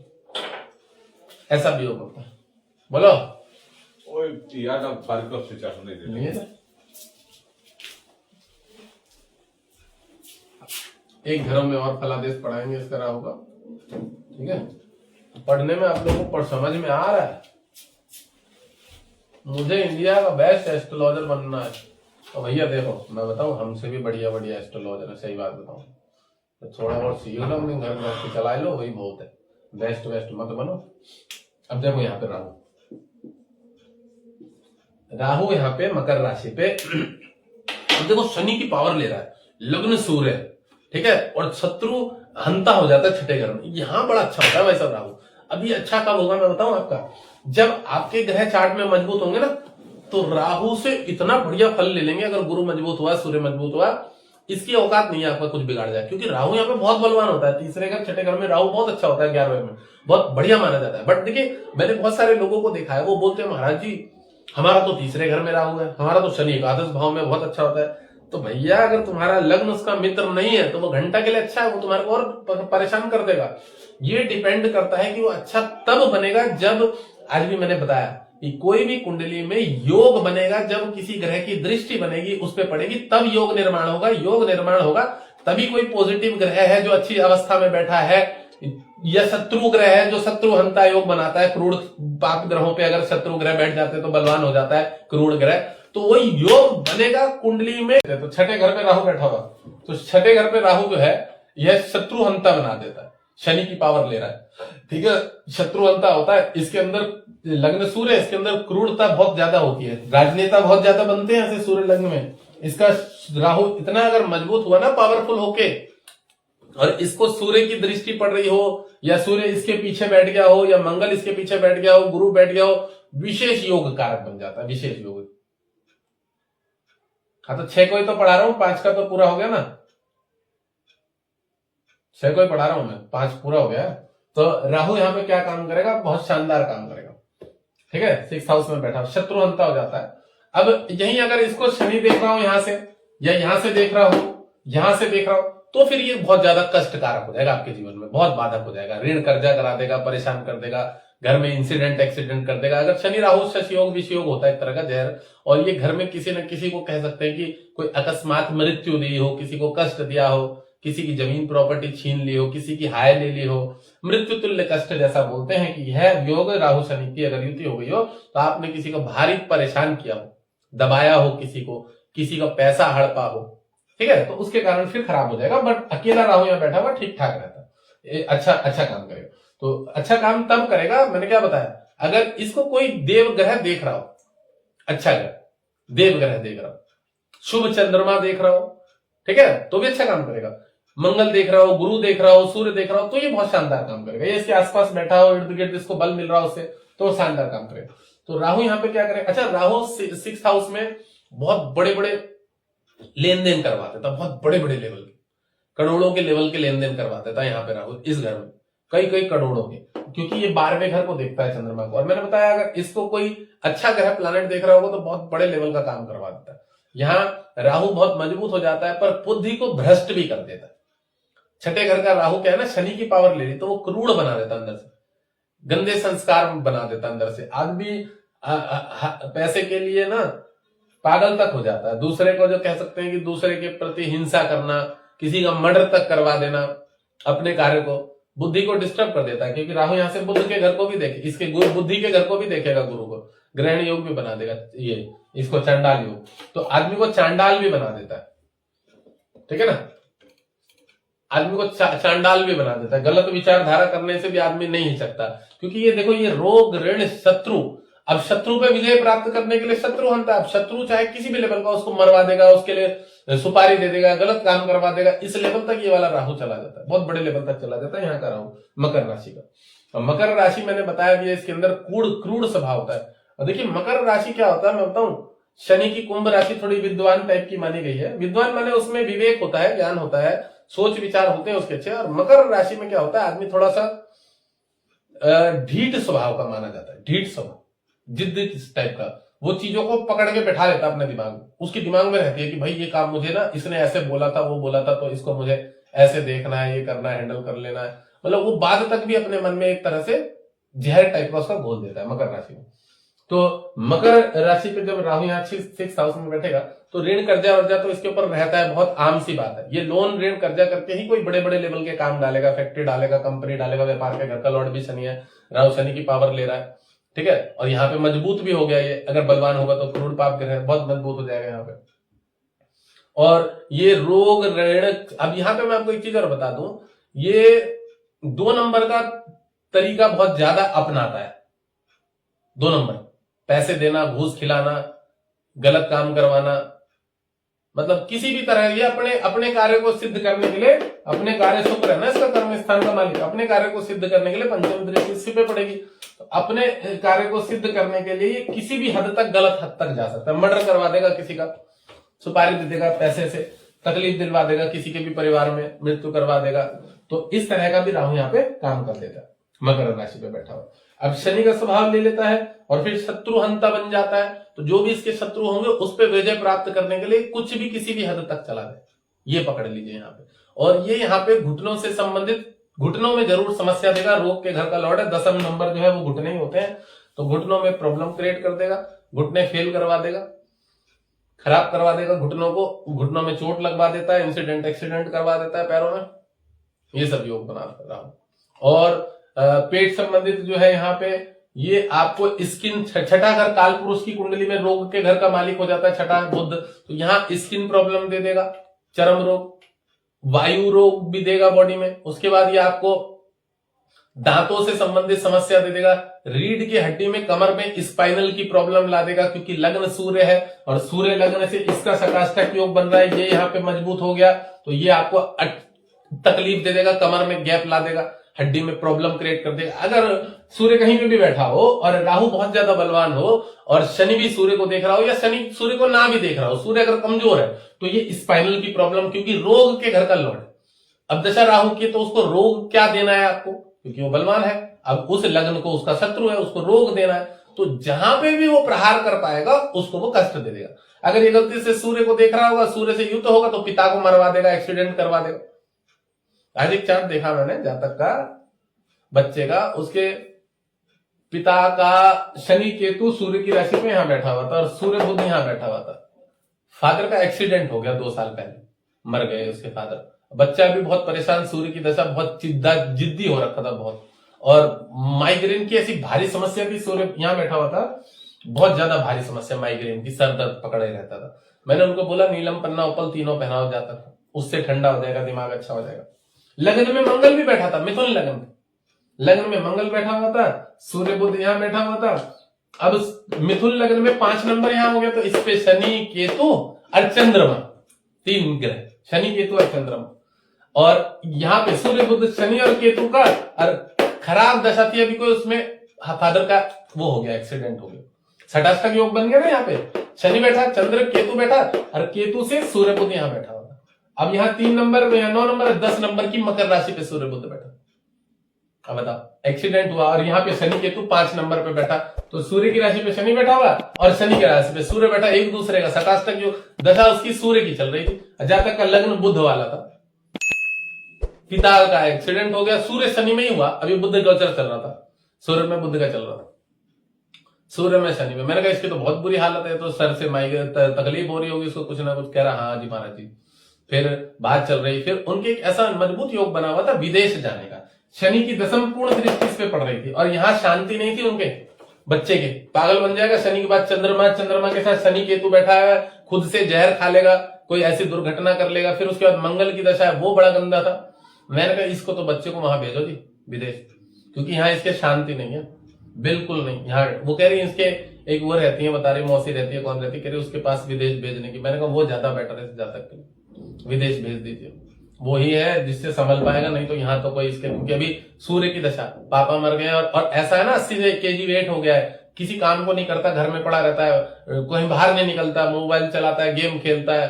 S1: ऐसा भी योग होता है। बोलो एक घरों में और फलादेश पढ़ाएंगे इसका राहु का, ठीक है। पढ़ने में आप लोगों को समझ में आ रहा है। मुझे इंडिया का बेस्ट एस्ट्रोलॉजर बनना है, तो भैया देखो मैं बताऊं, हमसे भी बढ़िया बढ़िया एस्ट्रोलॉजर है, सही बात बताऊं, तो थोड़ा बहुत सीख लो, अपने घर में चला लो, वही बहुत है। बेस्ट मत बनो। अब देखो यहाँ पे राहु यहाँ पे मकर राशि पे, अब देखो शनि की पावर ले रहा है, लग्न सूर्य, ठीक है, और शत्रु हंता हो जाता है छठे घर में। यहां बड़ा अच्छा होता है भाई साहब राहु। अब ये अच्छा कब होगा मैं बताऊं आपका, जब आपके ग्रह चार्ट में मजबूत होंगे ना, तो राहु से इतना बढ़िया फल ले लेंगे। अगर गुरु मजबूत हुआ, सूर्य मजबूत हुआ, इसकी औकात नहीं है आपका कुछ बिगाड़ जाए, क्योंकि राहु यहाँ पे बहुत बलवान होता है। तीसरे घर छठे घर में राहु बहुत अच्छा होता है, 11वें में बहुत बढ़िया माना जाता है। बट देखिए मैंने बहुत सारे लोगों को देखा है, वो बोलते हैं महाराज जी हमारा तो तीसरे घर में राहु है, हमारा तो शनि एकादश भाव में बहुत अच्छा होता है। तो भैया अगर तुम्हारा लग्न उसका मित्र नहीं है तो वो घंटा के लिए अच्छा है, वो तुम्हारे को और परेशान कर देगा। ये डिपेंड करता है कि वो अच्छा तब बनेगा जब, आज भी मैंने बताया कि कोई भी कुंडली में योग बनेगा जब किसी ग्रह की दृष्टि बनेगी, उस पर पड़ेगी, तब योग निर्माण होगा। योग निर्माण होगा तभी कोई पॉजिटिव ग्रह है जो अच्छी अवस्था में बैठा है, या शत्रु ग्रह है जो शत्रु हंता योग बनाता है। क्रूर पाप ग्रहों पे अगर शत्रु ग्रह बैठ जाते हैं तो बलवान हो जाता है क्रूर ग्रह, तो वही योग बनेगा कुंडली में। तो छठे घर पे राहु बैठा हुआ, तो छठे घर पे राहु जो है यह शत्रु हंता बना देता है, शनि की पावर ले रहा है, ठीक है। शत्रु हंता होता है, इसके अंदर लग्न सूर्य, इसके अंदर क्रूरता बहुत ज्यादा होती है, राजनेता बहुत ज्यादा बनते हैं ऐसे सूर्य लग्न में। इसका राहु इतना अगर मजबूत हुआ ना, पावरफुल होके, और इसको सूर्य की दृष्टि पड़ रही हो, या सूर्य इसके पीछे बैठ गया हो, या मंगल इसके पीछे बैठ गया हो, गुरु बैठ गया हो, विशेष योग कारक बन जाता है, विशेष योग। हाँ तो 6 को ही तो पढ़ा रहा हूं, 5 का तो पूरा हो गया ना, 6 को ही पढ़ा रहा हूं मैं, 5 पूरा हो गया। तो राहु यहाँ पे क्या काम करेगा, बहुत शानदार काम करेगा, ठीक है। 6th हाउस में बैठा, शत्रु हंता हो जाता है। अब यहीं अगर इसको शनि देख रहा हूं यहां से, या यहां से देख रहा हूं, यहां से देख रहा हूं, तो फिर ये बहुत ज्यादा कष्टकारक हो जाएगा आपके जीवन में, बहुत बाधक हो जाएगा, ऋण कर्जा करा देगा, परेशान कर देगा, घर में इंसिडेंट एक्सीडेंट कर देगा। अगर शनि राहु शश योग विष योग होता है एक तरह का जहर, और ये घर में किसी न किसी को कह सकते हैं कि कोई अकस्मात मृत्यु दी हो, किसी को कष्ट दिया हो, किसी की जमीन प्रॉपर्टी छीन ली हो, किसी की हाय ले ली हो, मृत्यु तुल्य कष्ट जैसा बोलते हैं कि यह योग राहु शनि की अगर युति हो गई हो तो आपने किसी को भारी परेशान किया हो, दबाया हो, किसी का पैसा हड़पा हो, ठीक है, तो उसके कारण फिर खराब हो जाएगा। बट अकेला राहु यहाँ बैठा हुआ ठीक ठाक रहता है, अच्छा काम करेगा। तो अच्छा काम तब करेगा, मैंने क्या बताया, अगर इसको कोई देव ग्रह देख रहा हो, अच्छा ग्रह देव ग्रह देख रहा हो, शुभ चंद्रमा देख रहा हो, ठीक है, तो भी अच्छा काम करेगा। मंगल देख रहा हो, गुरु देख रहा हो, सूर्य देख रहा हो, तो ये बहुत शानदार काम करेगा। ये इसके आसपास बैठा हो, इर्द गिर्द इसको बल मिल रहा हो उससे, तो शानदार काम करेगा। तो राहु यहाँ पे क्या करेगा, अच्छा राहु 6th हाउस में बहुत बड़े बड़े लेन देन करवा देता, बहुत बड़े बड़े लेवल के, करोड़ों के लेवल के लेन देन करवा देता है यहाँ पे राहु इस घर में, कई करोड़ों के, क्योंकि ये 12वें घर को देखता है चंद्रमा को। और मैंने बताया अगर इसको कोई अच्छा ग्रह प्लैनेट देख रहा होगा तो बहुत बड़े लेवल का काम करवा देता है। यहाँ राहु बहुत मजबूत हो जाता है, पर बुद्धि को भ्रष्ट भी कर देता है। छठे घर का राहु क्या है ना, शनि की पावर ले ली तो वो क्रूर बना देता अंदर से, गंदे संस्कार बना देता अंदर से। आदमी पैसे के लिए ना पागल तक हो जाता है, दूसरे को जो कह सकते हैं कि दूसरे के प्रति हिंसा करना, किसी का मर्डर तक करवा देना, अपने कार्य को, बुद्धि को डिस्टर्ब कर देता है। क्योंकि राहु यहाँ से बुद्ध के घर को भी देखे, इसके गुरु बुद्धि के घर को भी देखेगा, गुरु को ग्रहण योग भी बना देगा, ये इसको चांडाल योग, तो आदमी को चांडाल भी बना देता है, ठीक है ना, आदमी को चांडाल भी बना देता है। गलत विचारधारा करने से भी आदमी नहीं हिचकता, क्योंकि ये देखो ये रोग ऋण शत्रु, अब शत्रु पे विजय प्राप्त करने के लिए शत्रु हंता है। अब शत्रु चाहे किसी भी लेवल का, उसको मरवा देगा, उसके लिए सुपारी दे देगा, गलत काम करवा देगा, इस लेवल तक ये वाला राहु चला जाता है, बहुत बड़े लेवल तक चला जाता है यहाँ का राहु मकर राशि का। मकर राशि मैंने बताया कि इसके अंदर क्रूर स्वभाव होता है। और देखिए मकर राशि क्या होता है मैं बताऊं, शनि की कुंभ राशि थोड़ी विद्वान टाइप की मानी गई है। विद्वान माने उसमें विवेक होता है, ज्ञान होता है, सोच विचार होते हैं उसके अच्छे। और मकर राशि में क्या होता है, आदमी थोड़ा सा ढीठ स्वभाव का माना जाता है, ढीठ स्वभाव, जिद्द टाइप का, वो चीजों को पकड़ के बैठा लेता है अपने दिमाग में, उसके दिमाग में रहती है कि भाई ये काम मुझे ना इसने ऐसे बोला था, वो बोला था, तो इसको मुझे ऐसे देखना है, ये करना है, हैंडल कर लेना है। मतलब वो बाद तक भी अपने मन में एक तरह से जहर टाइप का उसका घोल देता है मकर राशि में। तो मकर राशि पे जब राहु यहाँ 6th हाउस में बैठेगा तो ऋण कर्जा वर्जा तो इसके ऊपर रहता है, बहुत आम सी बात है। ये लोन ऋण कर्जा करके ही कोई बड़े बड़े लेवल के काम डालेगा, फैक्ट्री डालेगा, कंपनी डालेगा, व्यापार के घर का लॉर्ड भी शनि है, राहु शनि की पावर ले रहा है, ठीक है। और यहाँ पे मजबूत भी हो गया ये, अगर बलवान होगा तो क्रूर पाप ग्रह बहुत मजबूत हो जाएगा यहाँ पे। और ये रोग ऋण, अब यहाँ पे मैं आपको एक चीज और बता दूं, ये 2 नंबर का तरीका बहुत ज्यादा अपनाता है। 2 नंबर, पैसे देना, घूस खिलाना, गलत काम करवाना, मतलब किसी भी तरह ये अपने कार्य को सिद्ध करने के लिए, अपने कार्य शुक्र है ना इसका कर्म स्थान का मालिक, अपने कार्य को सिद्ध करने के लिए पंचम दृष्टि इसी पे पड़ेगी। तो अपने कार्य को सिद्ध करने के लिए किसी भी हद तक, गलत हद तक जा सकता है। मर्डर करवा देगा किसी का, सुपारी दे देगा, पैसे से तकलीफ दिलवा देगा, किसी के भी परिवार में मृत्यु करवा देगा। तो इस तरह का भी राहु यहाँ पे काम कर देता है मकर राशि पे बैठा हुआ। अब शनि का स्वभाव ले लेता है और फिर शत्रुहंता बन जाता है। तो जो भी इसके शत्रु होंगे उस पर विजय प्राप्त करने के लिए कुछ भी किसी भी हद तक चला दे, ये पकड़ लीजिए यहाँ पे। और ये यहाँ पे घुटनों से संबंधित, घुटनों में जरूर समस्या देगा। रोग के घर का लॉर्ड है, 10वें नंबर जो है वो घुटने ही होते हैं, तो घुटनों में प्रॉब्लम क्रिएट कर देगा, घुटने फेल करवा देगा, खराब करवा देगा घुटनों को, घुटनों में चोट लगवा देता है, इंसिडेंट एक्सीडेंट करवा देता है पैरों में, ये सब योग बना रहा हूं। और पेट संबंधित जो है यहाँ पे, ये आपको स्किन, छठा घर काल पुरुष की कुंडली में रोग के घर का मालिक हो जाता है, छठा बुध, तो यहाँ स्किन प्रॉब्लम दे देगा, चर्म रोग, वायु रोग भी देगा बॉडी में। उसके बाद ये आपको दांतों से संबंधित समस्या दे देगा, रीढ़ की हड्डी में, कमर में स्पाइनल की प्रॉब्लम ला देगा, क्योंकि लग्न सूर्य है और सूर्य लग्न से इसका सकाष्टक योग बन रहा है, ये यहाँ पे मजबूत हो गया तो ये आपको तकलीफ दे देगा, कमर में गैप ला देगा, हड्डी में प्रॉब्लम क्रिएट कर देगा। अगर सूर्य कहीं पे भी बैठा हो और राहु बहुत ज्यादा बलवान हो और शनि भी सूर्य को देख रहा हो, या शनि सूर्य को ना भी देख रहा हो, सूर्य अगर कमजोर है तो ये स्पाइनल की प्रॉब्लम, क्योंकि रोग के घर का लॉर्ड है। अब दशा राहु की, तो उसको रोग क्या देना है आपको, क्योंकि वो बलवान है। अब उस लग्न को उसका शत्रु है, उसको रोग देना है, तो जहां पे भी वो प्रहार कर पाएगा उसको वो कष्ट दे देगा। अगर ये गलती से सूर्य को देख रहा होगा, सूर्य से युद्ध होगा, तो पिता को मरवा देगा, एक्सीडेंट करवा देगा। आज एक चार्ट देखा मैंने जातक का, बच्चे का, उसके पिता का शनि केतु सूर्य की राशि में यहां बैठा हुआ था और सूर्य बुध यहां बैठा हुआ था। फादर का एक्सीडेंट हो गया 2 साल पहले, मर गए उसके फादर। बच्चा भी बहुत परेशान, सूर्य की दशा बहुत जिद्दी हो रखा था बहुत, और माइग्रेन की ऐसी भारी समस्या थी, सूर्य यहाँ बैठा हुआ था, बहुत ज्यादा भारी समस्या माइग्रेन की, सर दर्द पकड़े रहता था। मैंने उनको बोला नीलम पन्ना उपल तीनों पहनाओ जाता था, उससे ठंडा हो जाएगा, दिमाग अच्छा हो जाएगा। लग्न में मंगल भी बैठा था, मिथुन लग्न, लग्न में मंगल बैठा हुआ था, सूर्य बुध यहाँ बैठा हुआ था। अब मिथुन लग्न में 5 नंबर यहाँ हो गया, तो इस पे शनि केतु और चंद्रमा, 3 ग्रह, शनि केतु और चंद्रमा, और यहाँ पे सूर्य बुध शनि और केतु का, और खराब दशा थी अभी कोई, उसमें फादर का वो हो गया, एक्सीडेंट हो गया, षटाष्टक योग बन गया ना। यहाँ पे शनि बैठा, चंद्र केतु बैठा, और केतु से सूर्य बुध यहाँ बैठा हुआ। अब यहाँ 3 नंबर में, 9 नंबर, 10 नंबर की मकर राशि पे सूर्य बुध बैठा। अब बताओ, एक्सीडेंट हुआ, और यहाँ पे शनि केतु 5 नंबर पे बैठा, तो सूर्य की राशि पे शनि बैठा हुआ और शनि की राशि पे सूर्य बैठा, एक दूसरे का षटाष्टक योग, दशा उसकी सूर्य की चल रही थी। जहां तक का लग्न बुध वाला था, पिता का एक्सीडेंट हो गया, सूर्य शनि में ही हुआ, अभी बुध गोचर चल रहा था, सूर्य में बुध का चल रहा था, सूर्य में शनि में। मैंने कहा इसकी तो बहुत बुरी हालत है, तो सर से तकलीफ हो रही होगी उसको, कुछ ना कुछ कह रहा, हाँ जी महाराज जी। फिर बात चल रही, फिर उनके एक ऐसा मजबूत योग बना हुआ था विदेश जाने का, शनि की दशम पूर्ण दृष्टि इस पे पड़ रही थी, और यहाँ शांति नहीं थी उनके बच्चे के, पागल बन जाएगा। शनि के बाद चंद्रमा के साथ शनि केतु बैठा है, खुद से जहर खा लेगा, कोई ऐसी दुर्घटना कर लेगा। फिर उसके बाद मंगल की दशा है, वो बड़ा गंदा था। मैंने कहा इसको तो बच्चे को वहां भेजो जी विदेश, क्योंकि यहाँ इसके शांति नहीं है, बिल्कुल नहीं। यहाँ वो कह रही है इसके एक वो रहती है, बता रही मौसी रहती है, कौन रहती है, कह रही उसके पास विदेश भेजने की। मैंने कहा वो ज्यादा बेटर है, ज्यादा विदेश भेज दीजिए, वो ही है जिससे संभल पाएगा, नहीं तो यहाँ तो कोई इसके, क्योंकि अभी सूर्य की दशा, पापा मर गए, और ऐसा है ना 80 kg वेट हो गया है, किसी काम को नहीं करता, घर में पड़ा रहता है, कहीं बाहर नहीं निकलता, मोबाइल चलाता है, गेम खेलता है,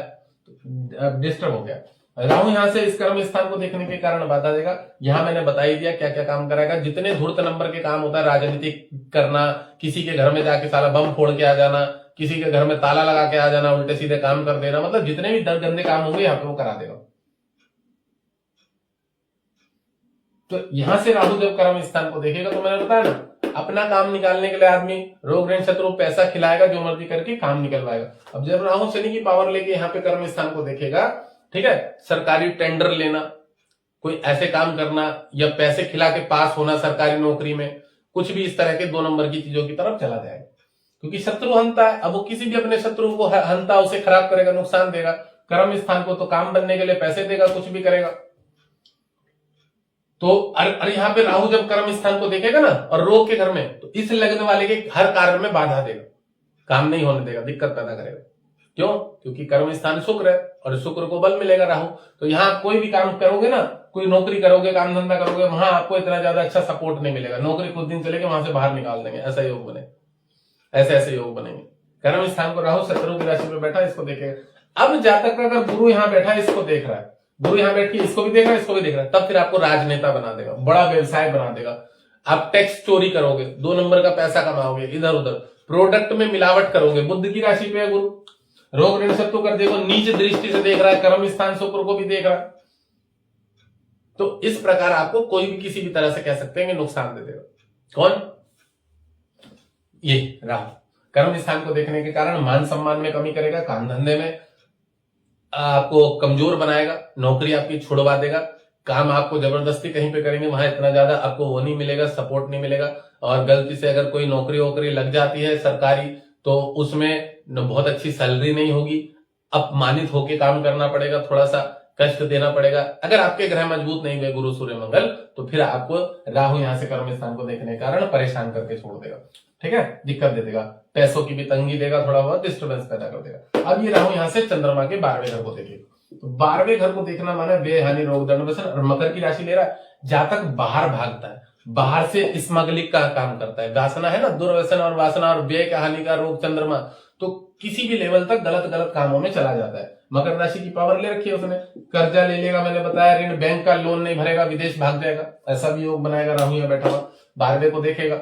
S1: डिस्टर्ब हो गया। राहु यहाँ से इस कर्म स्थान को देखने के कारण बाधा देगा। यहाँ मैंने बता ही दिया क्या क्या काम कराएगा, जितने धूर्त नंबर के काम होता है, राजनीति करना, किसी के घर में जाके साला बम फोड़ के आ जाना, किसी के घर में ताला लगा के आ जाना, उल्टे सीधे काम कर देना, मतलब जितने भी गंदे काम होंगे यहाँ पे वो करा देगा। तो यहां से राहु जब कर्म स्थान को देखेगा, तो मैंने बताया ना, अपना काम निकालने के लिए आदमी रोग ऋण शत्रु पैसा खिलाएगा, जो मर्जी करके काम निकलवाएगा। अब जब राहु शनि की पावर लेके यहाँ पे कर्म स्थान को देखेगा, ठीक है, सरकारी टेंडर लेना, कोई ऐसे काम करना, या पैसे खिला के पास होना सरकारी नौकरी में, कुछ भी इस तरह के 2 नंबर की चीजों की तरफ चला जाएगा, क्योंकि शत्रु हंता है। अब वो किसी भी अपने शत्रु को हंता, उसे खराब करेगा, नुकसान देगा। कर्म स्थान को तो काम बनने के लिए पैसे देगा, कुछ भी करेगा। तो और यहाँ पे राहु जब कर्म स्थान को देखेगा ना, और रोग के घर में, तो इस लग्न वाले के हर कार्य में बाधा देगा, काम नहीं होने देगा, दिक्कत पैदा करेगा। क्यों? क्योंकि कर्म स्थान शुक्र है, और शुक्र को बल मिलेगा राहु। तो यहाँ कोई भी काम करोगे ना, कोई नौकरी करोगे, काम धंधा करोगे, वहां आपको इतना ज्यादा अच्छा सपोर्ट नहीं मिलेगा, नौकरी कुछ दिन चलेगी, वहां से बाहर निकाल देंगे, ऐसा योग बने, ऐसे योग बनेंगे। कर्म स्थान को राहु शत्रु की राशि में बैठा, इसको देखेगा। अब जातक अगर गुरु यहाँ बैठा है, इसको देख रहा है, गुरु यहाँ बैठ के इसको भी देख रहा है, इसको भी देख रहा है, तब फिर आपको राजनेता बना देगा, बड़ा व्यवसाय बना देगा। आप टैक्स चोरी करोगे, 2 नंबर का पैसा कमाओगे, इधर उधर प्रोडक्ट में मिलावट करोगे। बुध की राशि पे है गुरु, रोग ऋण शत्रु कर देगा, नीच दृष्टि से देख रहा है, कर्म स्थान शुक्र को भी देख रहा है। तो इस प्रकार आपको कोई भी किसी भी तरह से कह सकते हैं कि नुकसान दे देगा। कौन? ये राहु कर्म स्थान को देखने के कारण मान सम्मान में कमी करेगा, काम धंधे में आपको कमजोर बनाएगा, नौकरी आपकी छुड़वा देगा, काम आपको जबरदस्ती कहीं पे करेंगे, वहां इतना ज्यादा आपको वो नहीं मिलेगा, सपोर्ट नहीं मिलेगा। और गलती से अगर कोई नौकरी वोकरी लग जाती है सरकारी, तो उसमें बहुत अच्छी सैलरी नहीं होगी, अपमानित होके काम करना पड़ेगा, थोड़ा सा कष्ट देना पड़ेगा। अगर आपके ग्रह मजबूत नहीं हुए, गुरु सूर्य मंगल, तो फिर आपको राहु यहाँ से कर्म स्थान को देखने के कारण परेशान करके छोड़ देगा, ठीक है, दिक्कत दे देगा, पैसों की भी तंगी देगा, थोड़ा बहुत डिस्टर्बेंस पैदा कर देगा। अब ये राहु यहाँ से चंद्रमा के 12वें घर को देखेगा, तो 12वें घर को देखना माने व्यय हानि रोग दंड व्यसन, और मकर की राशि ले रहा है। जातक बाहर भागता है, बाहर से स्मगलिंग का काम करता है, वासना है ना, दुर्व्यसन और वासना और व्यय का हानि का रोग चंद्रमा, तो किसी भी लेवल तक गलत कामों में चला जाता है। मकर राशि की पावर ले रखी है उसने, कर्जा ले लेगा, मैंने बताया, ऋण बैंक का लोन नहीं भरेगा, विदेश भाग जाएगा, ऐसा भी योग बनाएगा राहु यहाँ बैठा हुआ, 12वें को देखेगा,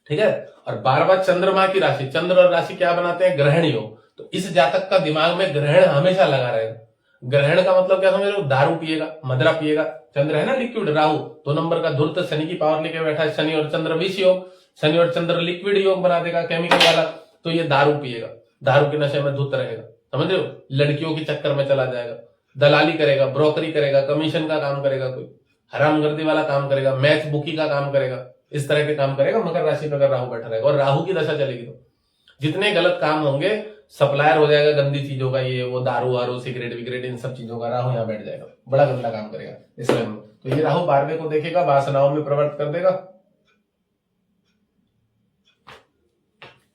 S1: ठीक है। और 12वां चंद्रमा की राशि, चंद्र और राशि क्या बनाते हैं? ग्रहण योग। तो इस जातक का दिमाग में ग्रहण हमेशा लगा रहेगा। ग्रहण का मतलब क्या समझ रहे हो? दारू पिएगा, मदरा पिएगा। चंद्र है ना लिक्विड, राहु 2 नंबर का धूर्त शनि की पावर लेके बैठा है, शनि और चंद्र विष योग, शनि और चंद्र लिक्विड योग बना देगा, केमिकल वाला। तो ये दारू पिएगा, दारू के नशे में धुत रहेगा, समझ रहे हो, लड़कियों के चक्कर में चला जाएगा, दलाली करेगा, ब्रोकरी करेगा, कमीशन का काम करेगा, कोई हरामगर्दी वाला काम करेगा, मैच बुकी का काम करेगा, इस तरह के काम करेगा मकर राशि पे अगर राहु बैठा रहेगा। और राहु की दशा चलेगी तो जितने गलत काम होंगे, सप्लायर हो जाएगा गंदी चीजों का, ये वो दारू वारू सिगरेट विगरेट इन सब चीजों का, राहु यहाँ बैठ जाएगा, बड़ा गंदा काम करेगा इस समय में। तो ये राहु 12वें को देखेगा, वासनाओं में प्रवृत्त कर देगा।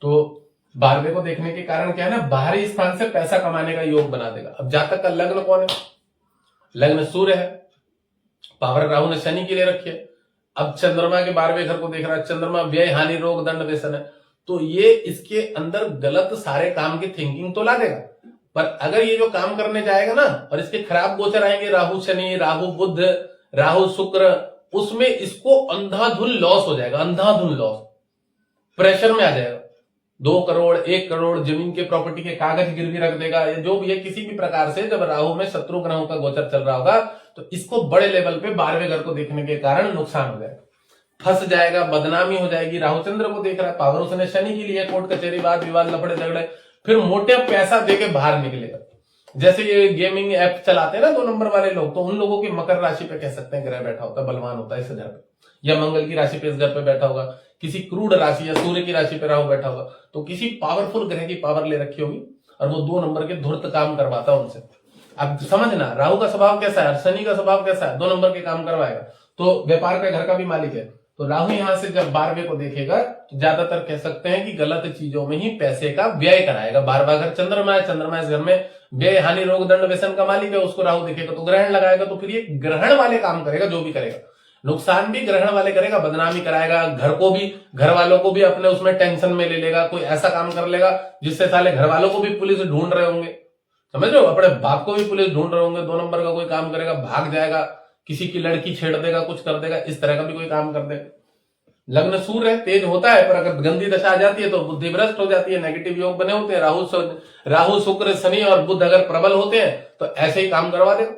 S1: तो 12वें को देखने के कारण क्या है ना, बाहरी स्थान से पैसा कमाने का योग बना देगा। अब जातक का लग्न कौन है? लग्न सूर्य है, पावर राहु ने शनि के लिए रखी है। अब चंद्रमा के 12वें घर को देख रहा है, चंद्रमा व्यय हानि रोग दंड व्यसन है, तो ये इसके अंदर गलत सारे काम की थिंकिंग तो ला देगा। पर अगर ये जो काम करने जाएगा ना, और इसके खराब गोचर आएंगे, राहु शनि, राहु बुध, राहु शुक्र, उसमें इसको अंधाधुन लॉस हो जाएगा, अंधाधुन लॉस, प्रेशर में आ जाएगा। 2 करोड़ 1 करोड़ जमीन के प्रॉपर्टी के कागज गिरवी रख देगा, या जो भी है किसी भी प्रकार से। जब राहु में शत्रु ग्रहों का गोचर चल रहा होगा तो इसको बड़े लेवल पे 12वें घर को देखने के कारण नुकसान हो जाएगा, फंस जाएगा, बदनामी हो जाएगी। राहु चंद्र को देख रहा है, पावर उसने शनि के लिए, कोर्ट कचहरी वाद विवाद लफड़े झगड़े, फिर मोटे पैसा देके बाहर निकलेगा। जैसे ये गेमिंग ऐप चलाते हैं ना 2 नंबर वाले लोग, तो उन लोगों की मकर राशि पे कह सकते हैं ग्रह बैठा होता है, बलवान होता है इस घर पे, या मंगल की राशि पे इस घर पे बैठा होगा, किसी क्रूड राशि या सूर्य की राशि पे राहु बैठा होगा, तो किसी पावरफुल ग्रह की पावर ले रखी होगी और वो 2 नंबर के धूर्त काम करवाता है उनसे। अब समझना राहु का स्वभाव कैसा है, शनि का स्वभाव कैसा है, 2 नंबर के काम करवाएगा, तो व्यापार का घर का भी मालिक है। तो राहु यहां से जब 12वें को देखेगा तो ज्यादातर कह सकते हैं कि गलत चीजों में ही पैसे का व्यय कराएगा। 12वां घर चंद्रमा है, चंद्रमा इस घर में व्यय हानि रोग दंड व्यसन का मालिक है, उसको राहु देखेगा तो ग्रहण लगाएगा, तो फिर ये ग्रहण वाले काम करेगा, जो भी करेगा नुकसान भी ग्रहण वाले करेगा, बदनामी कराएगा, घर को भी, घर वालों को भी अपने उसमें टेंशन में ले लेगा, कोई ऐसा काम कर लेगा जिससे साले घर वालों को भी पुलिस ढूंढ रहे होंगे, समझ रहे हो, अपने बाप को भी पुलिस ढूंढ रहे होंगे, 2 नंबर का कोई काम करेगा, भाग जाएगा, किसी की लड़की छेड़ देगा, कुछ कर देगा, इस तरह का भी कोई काम कर देगा। लग्न सूर्य है, तेज होता है, पर अगर गंदी दशा आ जाती है तो बुद्धि भ्रष्ट हो जाती है, नेगेटिव योग बने होते हैं, राहु शुक्र शनि और बुध अगर प्रबल होते हैं तो ऐसे ही काम करवा देगा।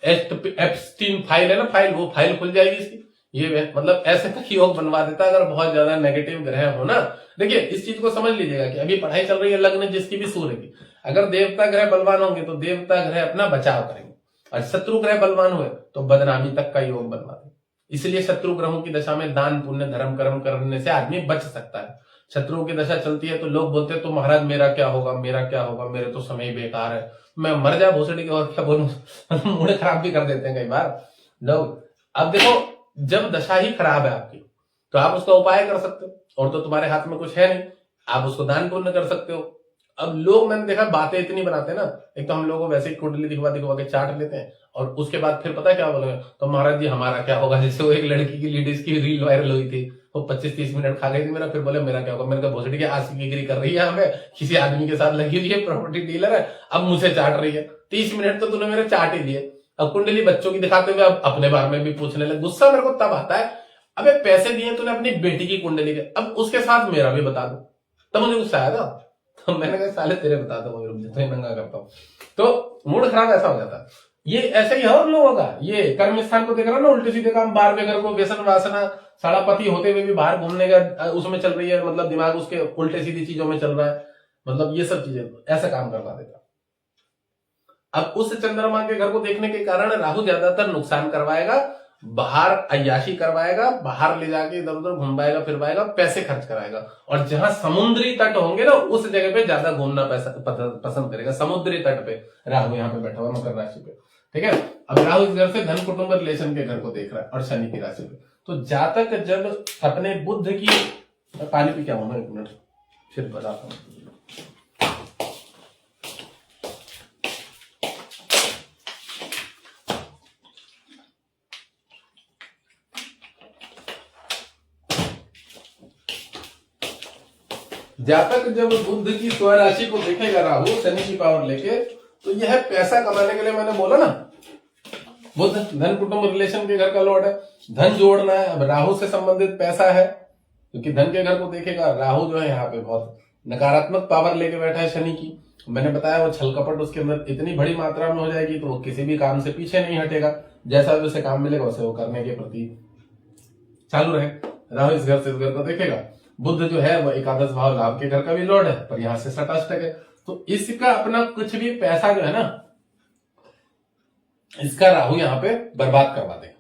S1: एप्स्टीन फाइल है ना, फाइल, वो फाइल खुल जाएगी इसकी, ये मतलब ऐसे तक योग बनवा देता है अगर बहुत ज्यादा नेगेटिव ग्रह हो ना। देखिए इस चीज को समझ लीजिएगा कि अभी पढ़ाई चल रही है लग्न जिसकी भी सूर्य की, अगर देवता ग्रह बलवान होंगे तो देवता ग्रह अपना बचाव करेंगे, और शत्रु ग्रह बलवान हुए तो बदनामी तक का योग बनवा देंगे। इसलिए शत्रु ग्रहों की दशा में दान पुण्य धर्म कर्म करने से आदमी बच सकता है। शत्रुओं की दशा चलती है तो लोग बोलते हैं तो महाराज मेरा क्या होगा, मेरा क्या होगा, मेरे तो समय बेकार है, मैं मर जा भोसड़ी के, और क्या बोलूं, मूड खराब भी कर देते हैं कई बार लोग। अब देखो जब दशा ही खराब है आपकी तो आप उसका उपाय कर सकते हो, और तो तुम्हारे हाथ में कुछ है नहीं, आप उसको दान पुण्य कर सकते हो। अब लोग मैंने देखा बातें इतनी बनाते हैं ना, एक तो हम लोगों को वैसे ही कुंडली दिखवा दिखवा के चाट लेते हैं, और उसके बाद फिर पता क्या बोलेंगे, तो महाराज जी हमारा क्या होगा। जैसे वो एक लड़की की लेडीज की रील वायरल हुई थी, वो 25-30 मिनट खा गई थी मेरा, फिर बोले मेरा क्या होगा, मेरे को भोसड़ी की आशिकीगिरी कर रही है, हमें किसी आदमी के साथ लगी हुई है, प्रॉपर्टी डीलर है, अब मुझे चाट रही है, 30 मिनट तो तूने मेरे चाट ही दिए। अब कुंडली बच्चों की दिखाते हुए अब अपने बारे में भी पूछने लगे। गुस्सा मेरे को तब आता है, अबे पैसे दिए तूने अपनी बेटी की कुंडली के, अब उसके साथ मेरा भी बता दो, तब मुझे गुस्सा आया था। तो मैंने कहा साले तेरे बता दो, तो नंगा करता हूँ, तो मूड खराब ऐसा हो जाता है। ये ऐसे ही और लोगों का, ये कर्म स्थान को देख रहा ना, उल्टे सीधे काम, 12वें घर को व्यसन वासना, सड़ापति होते हुए भी बाहर घूमने का उसमें चल रही है, मतलब दिमाग उसके उल्टे सीधी चीजों में चल रहा है, मतलब ये सब चीजें ऐसा काम करवा देगा। अब उस चंद्रमा के घर को देखने के कारण राहु ज्यादातर नुकसान करवाएगा, बाहर अय्याशी करवाएगा, बाहर ले जाके इधर उधर घुमाएगा फिरवाएगा, पैसे खर्च कराएगा, और जहां समुद्री तट होंगे ना उस जगह पे ज्यादा घूमना पसंद करेगा। समुद्री तट पे राहु यहाँ पे बैठा हुआ मकर राशि पे, ठीक है। अब राहु इस घर से धन कुटुंब रिलेशन के घर को देख रहा है, और शनि की राशि पे, तो जातक जब अपने बुद्ध की, पानी पी क्या हूं मैं, 1 मिनट फिर बताता हूं। जातक जब बुध की स्वराशि को देखेगा राहु शनि की पावर लेके, तो यह पैसा कमाने के लिए, मैंने बोला ना बुध धन कुटुंब रिलेशन के घर का लॉर्ड है, धन जोड़ना है। अब राहु से संबंधित पैसा है, क्योंकि धन के घर को देखेगा राहु जो है यहाँ पे बहुत नकारात्मक पावर लेके बैठा है शनि की। मैंने बताया वो छल कपट उसके अंदर इतनी बड़ी मात्रा में हो जाएगी तो वो किसी भी काम से पीछे नहीं हटेगा, जैसा भी उसे काम मिलेगा उसे वो करने के प्रति चालू रहे। राहु इस घर से इस घर को देखेगा। बुध जो है वो एकादश भाव लाभ के घर का भी लॉर्ड है, पर यहां से 67 है, तो इसका अपना कुछ भी पैसा जो है ना इसका राहु यहाँ पे बर्बाद करवा देगा,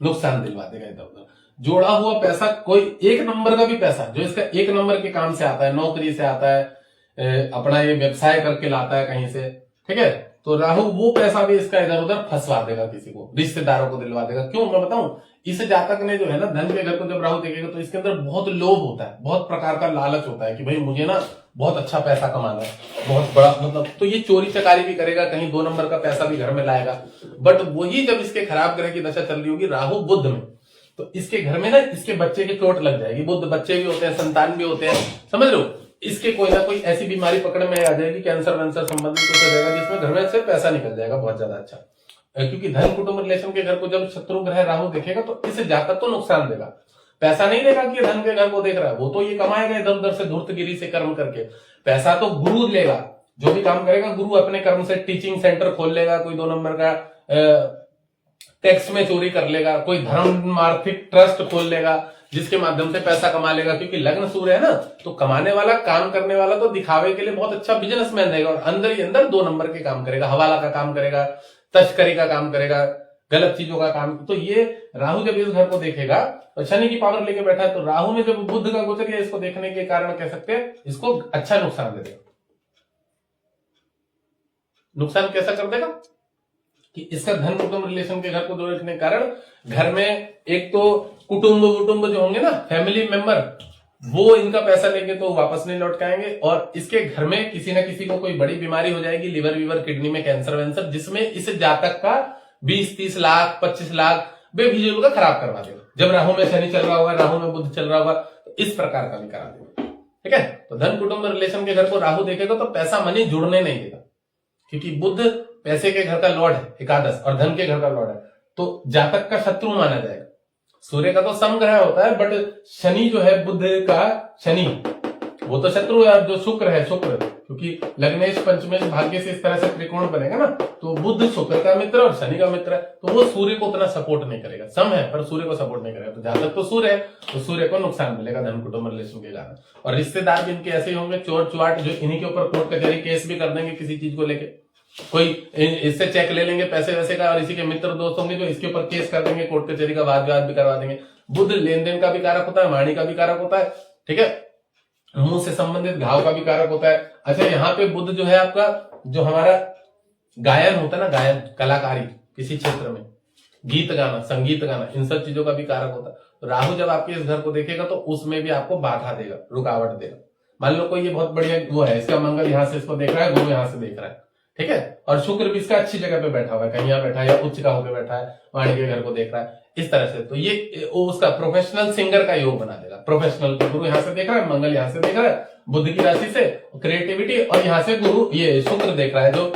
S1: नुकसान दिलवा देगा इधर उधर। जोड़ा हुआ पैसा, कोई एक नंबर का भी पैसा जो इसका एक नंबर के काम से आता है, नौकरी से आता है, अपना ये व्यवसाय करके लाता है कहीं से, ठीक है, तो राहु वो पैसा भी इसका इधर उधर फंसवा देगा, किसी को, रिश्तेदारों को दिलवा देगा। क्यों मैं बताऊं, इस जातक ने जो है ना धन के घर को जब राहु देखेगा तो इसके अंदर बहुत लोभ होता है, बहुत प्रकार का लालच होता है कि भाई मुझे ना बहुत अच्छा पैसा कमाना है, बहुत बड़ा, मतलब तो ये चोरी चकारी भी करेगा, कहीं 2 नंबर का पैसा भी घर में लाएगा। बट वही जब इसके खराब ग्रह की दशा चल रही होगी राहु बुध में, तो इसके घर में ना इसके बच्चे की चोट लग जाएगी। बुध बच्चे भी होते हैं, संतान भी होते हैं, समझ लो, इसके कोई ना कोई ऐसी बीमारी पकड़ में आ जाएगी, कैंसर वैंसर संबंधित कुछ हो जाएगा, जिसमें घर में से पैसा निकल जाएगा बहुत ज्यादा अच्छा। क्योंकि धन कुटुंब रिलेशन के घर को जब शत्रु ग्रह राहु देखेगा तो इस जातक को नुकसान देगा। पैसा नहीं देगा कि धन के घर को देख रहा है, वो तो ये कमाएगा इधर उधर से धूर्तगिरी से कर्म करके। पैसा तो गुरु लेगा, जो भी काम करेगा गुरु अपने कर्म से टीचिंग सेंटर खोल लेगा, कोई 2 नंबर का टैक्स में चोरी कर लेगा, कोई धर्म आर्थिक ट्रस्ट खोल लेगा जिसके माध्यम से पैसा कमा लेगा। क्योंकि लग्न सूर्य है ना, तो कमाने वाला, काम करने वाला तो दिखावे के लिए बहुत अच्छा बिजनेसमैन रहेगा और अंदर ही अंदर 2 नंबर के काम करेगा, हवाला का काम करेगा, तस्करी का काम करेगा, गलत चीजों का काम। तो ये राहु जब इस घर को देखेगा तो शनि की पावर लेके बैठा है, तो राहु में जब बुध का गोचर है, इसको देखने के कारण कह सकते हैं इसको अच्छा नुकसान दे देगा। नुकसान कैसा कर देगा कि इसका धन कुटुंब रिलेशन के घर को देखने के कारण घर में एक तो कुटुंब जो होंगे ना, फैमिली मेंबर, वो इनका पैसा लेंगे तो वापस नहीं लौट के आएंगे, और इसके घर में किसी ना किसी को कोई बड़ी बीमारी हो जाएगी, लिवर वीवर, किडनी में कैंसर वैंसर, जिसमें इस जातक का 20-30 लाख 25 लाख बेफिजूल का खराब करवा देगा। जब राहु में शनि चल रहा होगा, राहु में बुध चल रहा होगा, तो इस प्रकार का भी करा देगा, ठीक है। तो धन कुटुंब रिलेशन के घर को राहु देखेगा तो पैसा मनी जुड़ने नहीं देगा, क्योंकि बुध पैसे के घर का लॉर्ड है, एकादश, और धन के घर का लॉर्ड है, तो जातक का शत्रु माना जाएगा। सूर्य का तो समग्रह होता है, बट शनि जो है, बुध का शनि, वो तो शत्रु है। जो शुक्र है, शुक्र, क्योंकि लग्नेश पंचमेश भाग्य से इस तरह से त्रिकोण बनेगा ना, तो बुध शुक्र का मित्र और शनि का मित्र है, तो वो सूर्य को उतना सपोर्ट नहीं करेगा, सम है पर सूर्य को सपोर्ट नहीं करेगा। तो जातक तो सूर्य है, तो सूर्य को नुकसान मिलेगा धन कुटुंब रिलेशन के कारण। और रिश्तेदार भी इनके ऐसे ही होंगे, चोर चुआट, जो इन्हीं के ऊपर कोर्ट कचहरी केस भी कर देंगे किसी चीज को लेके। कोई इससे चेक ले लेंगे पैसे वैसे का, और इसी के मित्र दोस्त होंगे जो इसके ऊपर केस कर देंगे, कोर्ट कचहरी का वाद विवाद भी करवा देंगे। बुध लेन देन का भी कारक होता है, वाणी का भी कारक होता है, ठीक है, मुंह से संबंधित घाव का भी कारक होता है। अच्छा, यहाँ पे बुध जो है आपका, जो हमारा गायन होता है ना, गायन, कलाकारी, किसी क्षेत्र में गीत गाना, संगीत गाना, इन सब चीजों का भी कारक होता है। तो राहु जब आपके इस घर को देखेगा तो उसमें भी आपको बाधा देगा, रुकावट देगा। मान लो कोई ये बहुत बढ़िया वो है, इसका मंगल यहाँ से इसको देख रहा है, गुरु यहाँ से देख रहा है, ठीक है, और शुक्र भी इसका अच्छी जगह पे बैठा हुआ है, कहीं यहाँ बैठा है या उच्च का होकर बैठा है, वाणी के घर को देख रहा है, इस तरह से। तो ये उसका प्रोफेशनल सिंगर का योग बना देगा। प्रोफेशनल गुरु यहाँ से देख रहा है, मंगल यहाँ से देख रहा है, बुध की राशि से क्रिएटिविटी, और यहाँ से गुरु ये शुक्र देख रहा है जो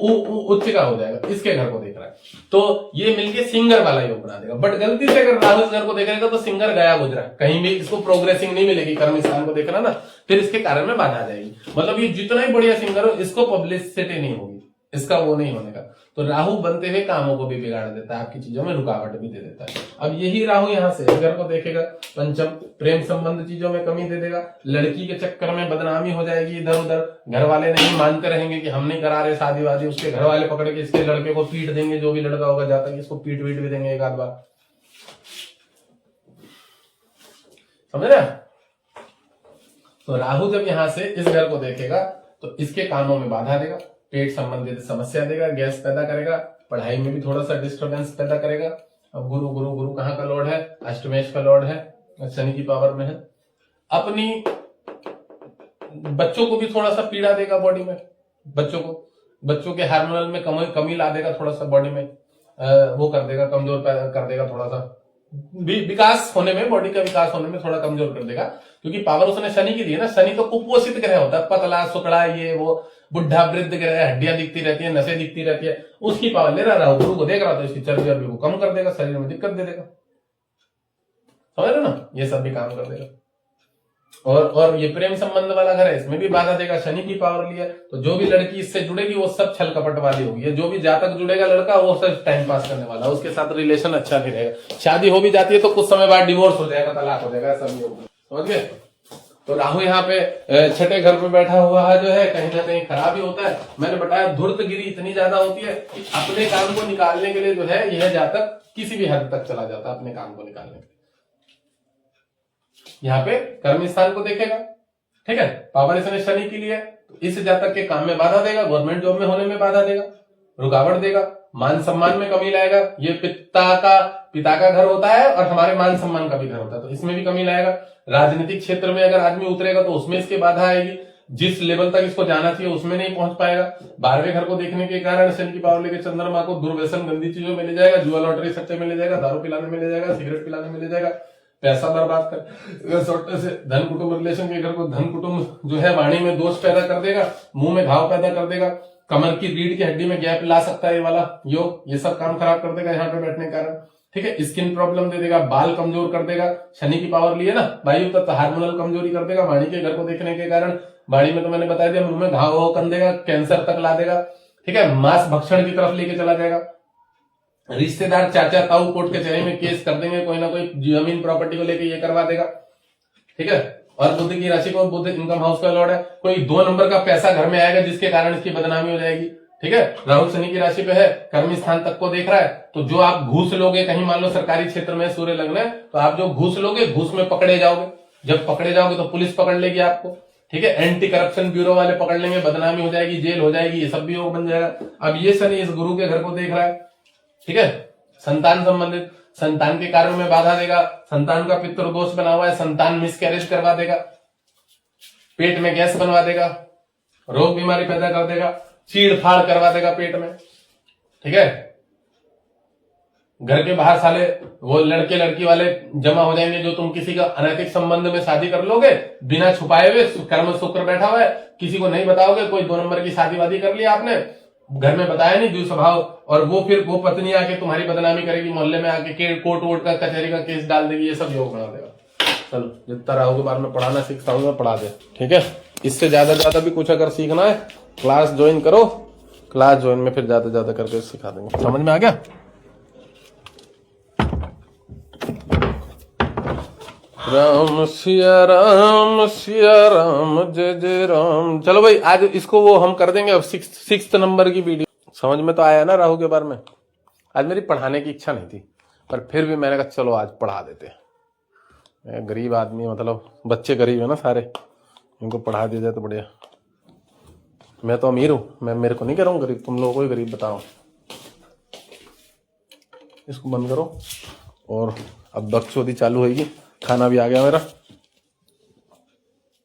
S1: उच्च का हो जाएगा, इसके घर को देख रहा है, तो ये मिलके सिंगर वाला योग बना देगा। बट गलती से अगर राहु इस घर को देखेगा तो सिंगर गया गुजरा, कहीं भी इसको प्रोग्रेसिंग नहीं मिलेगी, कर्म स्थान को देखना ना, फिर इसके कारण में बाधा आ जाएगी। मतलब ये जितना ही बढ़िया सिंगर हो, इसको पब्लिसिटी नहीं होगी, इसका वो नहीं होने का। तो राहु बनते हुए कामों को भी बिगाड़ देता है, आपकी चीजों में रुकावट भी दे देता है। अब यही राहु यहाँ से घर को देखेगा, पंचम, प्रेम संबंध चीजों में कमी दे देगा, लड़की के चक्कर में बदनामी हो जाएगी इधर उधर, घर वाले नहीं मानते रहेंगे कि हम नहीं करा रहे शादी वादी, उसके घर वाले पकड़ के इसके लड़के को पीट देंगे, जो भी लड़का होगा जाता है इसको पीट भी देंगे एक आध बार, समझ रहे? तो राहु जब यहाँ से इस घर को देखेगा तो इसके कामों में बाधा देगा, पेट संबंधित समस्या देगा, गैस पैदा करेगा, पढ़ाई में भी थोड़ा सा डिस्टर्बेंस पैदा करेगा। अब गुरु गुरु गुरु कहाँ का लॉर्ड है? अष्टमेश का लॉर्ड है, शनि की पावर में है। अपनी बच्चों को भी थोड़ा सा पीड़ा देगा बॉडी में, बच्चों के हार्मोनल में कमी ला देगा, थोड़ा सा बॉडी में वो कर देगा, कमजोर कर देगा, थोड़ा सा विकास होने में, बॉडी का विकास होने में थोड़ा कमजोर कर देगा, क्योंकि पावर उसने शनि की दी है ना। शनि तो कुपोषित ग्रह होता है, पतला सुकड़ा, ये वो बुढ़ा वृद्ध ग्रह, हड्डियां दिखती रहती है, नसें दिखती रहती है, उसकी पावर ले रहा, गुरु को देख रहा, तो इसकी चर्बी को कम कर देगा, शरीर में दिक्कत दे देगा, समझ रहे ना, ये सब भी काम कर देगा। और ये प्रेम संबंध वाला घर है, इसमें भी बाधा देगा, शनि की पावर लिया, तो जो भी लड़की इससे जुड़ेगी वो सब छल कपट वाली होगी, जो भी जातक जुड़ेगा लड़का वो सब टाइम पास करने वाला, उसके साथ रिलेशन अच्छा नहीं रहेगा, शादी हो भी जाती है तो कुछ समय बाद डिवोर्स हो जाएगा, तलाक हो जाएगा, सब समझ गए। तो राहु यहाँ पे छठे घर पे बैठा हुआ है, जो है कहीं ना कहीं खराब ही होता है। मैंने बताया धूर्तगिरी इतनी ज्यादा होती है कि अपने काम को निकालने के लिए जो है यह जातक किसी भी हद तक चला जाता है अपने काम को निकालने के लिए। यहाँ पे कर्म स्थान को देखेगा, ठीक है, पावर शनि के लिए, तो इस जातक के काम में बाधा देगा, गवर्नमेंट जॉब में होने में बाधा देगा, रुकावट देगा, मान सम्मान में कमी लाएगा। ये पिता का घर होता है और हमारे मान सम्मान का भी घर होता है, तो इसमें भी कमी लाएगा। राजनीतिक क्षेत्र में अगर आदमी उतरेगा तो उसमें इसके बाधा आएगी, जिस लेवल तक इसको जाना चाहिए उसमें नहीं पहुंच पाएगा। 12वें घर को देखने के कारण शनि की पावर लेके चंद्रमा को दुर्व्यसन गंदी चीजों में ले जाएगा, जुआ लॉटरी सट्टे में ले जाएगा, दारू पिलाने में ले जाएगा, सिगरेट पिलाने में ले जाएगा, पैसा बर्बाद कर सट्टे से। धन कुटुंब रिलेशन के घर को धन कुटुंब जो है वाणी में दोष पैदा कर देगा, मुंह में घाव पैदा कर देगा, कमर की रीढ़ की हड्डी में गैप ला सकता है ये वाला योग, ये सब काम खराब कर देगा यहाँ पे बैठने के कारण, ठीक है। स्किन प्रॉब्लम दे देगा, बाल कमजोर कर देगा, शनि की पावर लिए ना, वायु तत्व हार्मोनल कमजोरी कर देगा। वाणी के घर को देखने के कारण वाणी में तो मैंने बता दिया, मुंह में घाव कर देगा, कैंसर तक ला देगा, ठीक है। मांस भक्षण की तरफ लेके चला जाएगा। रिश्तेदार चाचा ताऊ कोर्ट कचहरी में केस कर देंगे, कोई ना कोई जमीन प्रॉपर्टी को लेके ये करवा देगा, ठीक है। और बुध की राशि को, बुध इनकम हाउस का लॉर्ड है, कोई 2 नंबर का पैसा घर में आएगा जिसके कारण इसकी बदनामी हो जाएगी, ठीक है। राहु शनि की राशि पे है, कर्म स्थान तक को देख रहा है, तो जो आप घूस लोगे, कहीं मान लो सरकारी क्षेत्र में सूर्य लग्न है, तो आप जो घूस लोगे घूस में पकड़े जाओगे। जब पकड़े जाओगे तो पुलिस पकड़ लेगी आपको, ठीक है। एंटी करप्शन ब्यूरो वाले पकड़ लेंगे, बदनामी हो जाएगी, जेल हो जाएगी, ये सब भी योग बन जाएगा। अब ये शनि इस गुरु के घर को देख रहा है, ठीक है। संतान संबंधित, संतान के कार्यों में बाधा देगा, संतान का पितृदोष बना हुआ है, संतान मिसकैरेज करवा देगा, पेट में गैस बनवा देगा, रोग बीमारी पैदा कर देगा, चीड़ फाड़ करवा देगा पेट में, ठीक है। घर के बाहर साले वो लड़के लड़की वाले जमा हो जाएंगे, जो तुम किसी का अनैतिक संबंध में शादी कर लोगे बिना छुपाए हुए, कर्म शुक्र बैठा हुआ है, किसी को नहीं बताओगे, कोई 2 नंबर की शादी वादी कर लिया आपने, घर में बताया नहीं, द्विज स्वभाव, और वो फिर वो पत्नी आके तुम्हारी बदनामी करेगी, मोहल्ले में आके कोर्ट वोट का कचहरी का केस डाल देगी, ये सब योग बना देगा। चलो जितना राहु के बारे में पढ़ाना सीखता हूँ मैं पढ़ा दे, ठीक है। इससे ज्यादा भी कुछ अगर सीखना है क्लास ज्वाइन करो, क्लास ज्वाइन में फिर ज्यादा करके सिखा देंगे। समझ में आ गया? राम सिया राम जय जय राम। चलो भाई आज इसको वो हम कर देंगे। अब 6th नंबर की वीडियो समझ में तो आया ना राहु के बारे में। आज मेरी पढ़ाने की इच्छा नहीं थी, पर फिर भी मैंने कहा चलो आज पढ़ा देते हैं। मैं गरीब आदमी, मतलब बच्चे गरीब है ना सारे, इनको पढ़ा दिया जाए तो बढ़िया। मैं तो अमीर हूं, मैं मेरे को नहीं कह रहा हूँ गरीब, तुम लोगों को ही गरीब बताओ। इसको बंद करो और अब बकचोदी चालू होगी। खाना भी आ गया मेरा।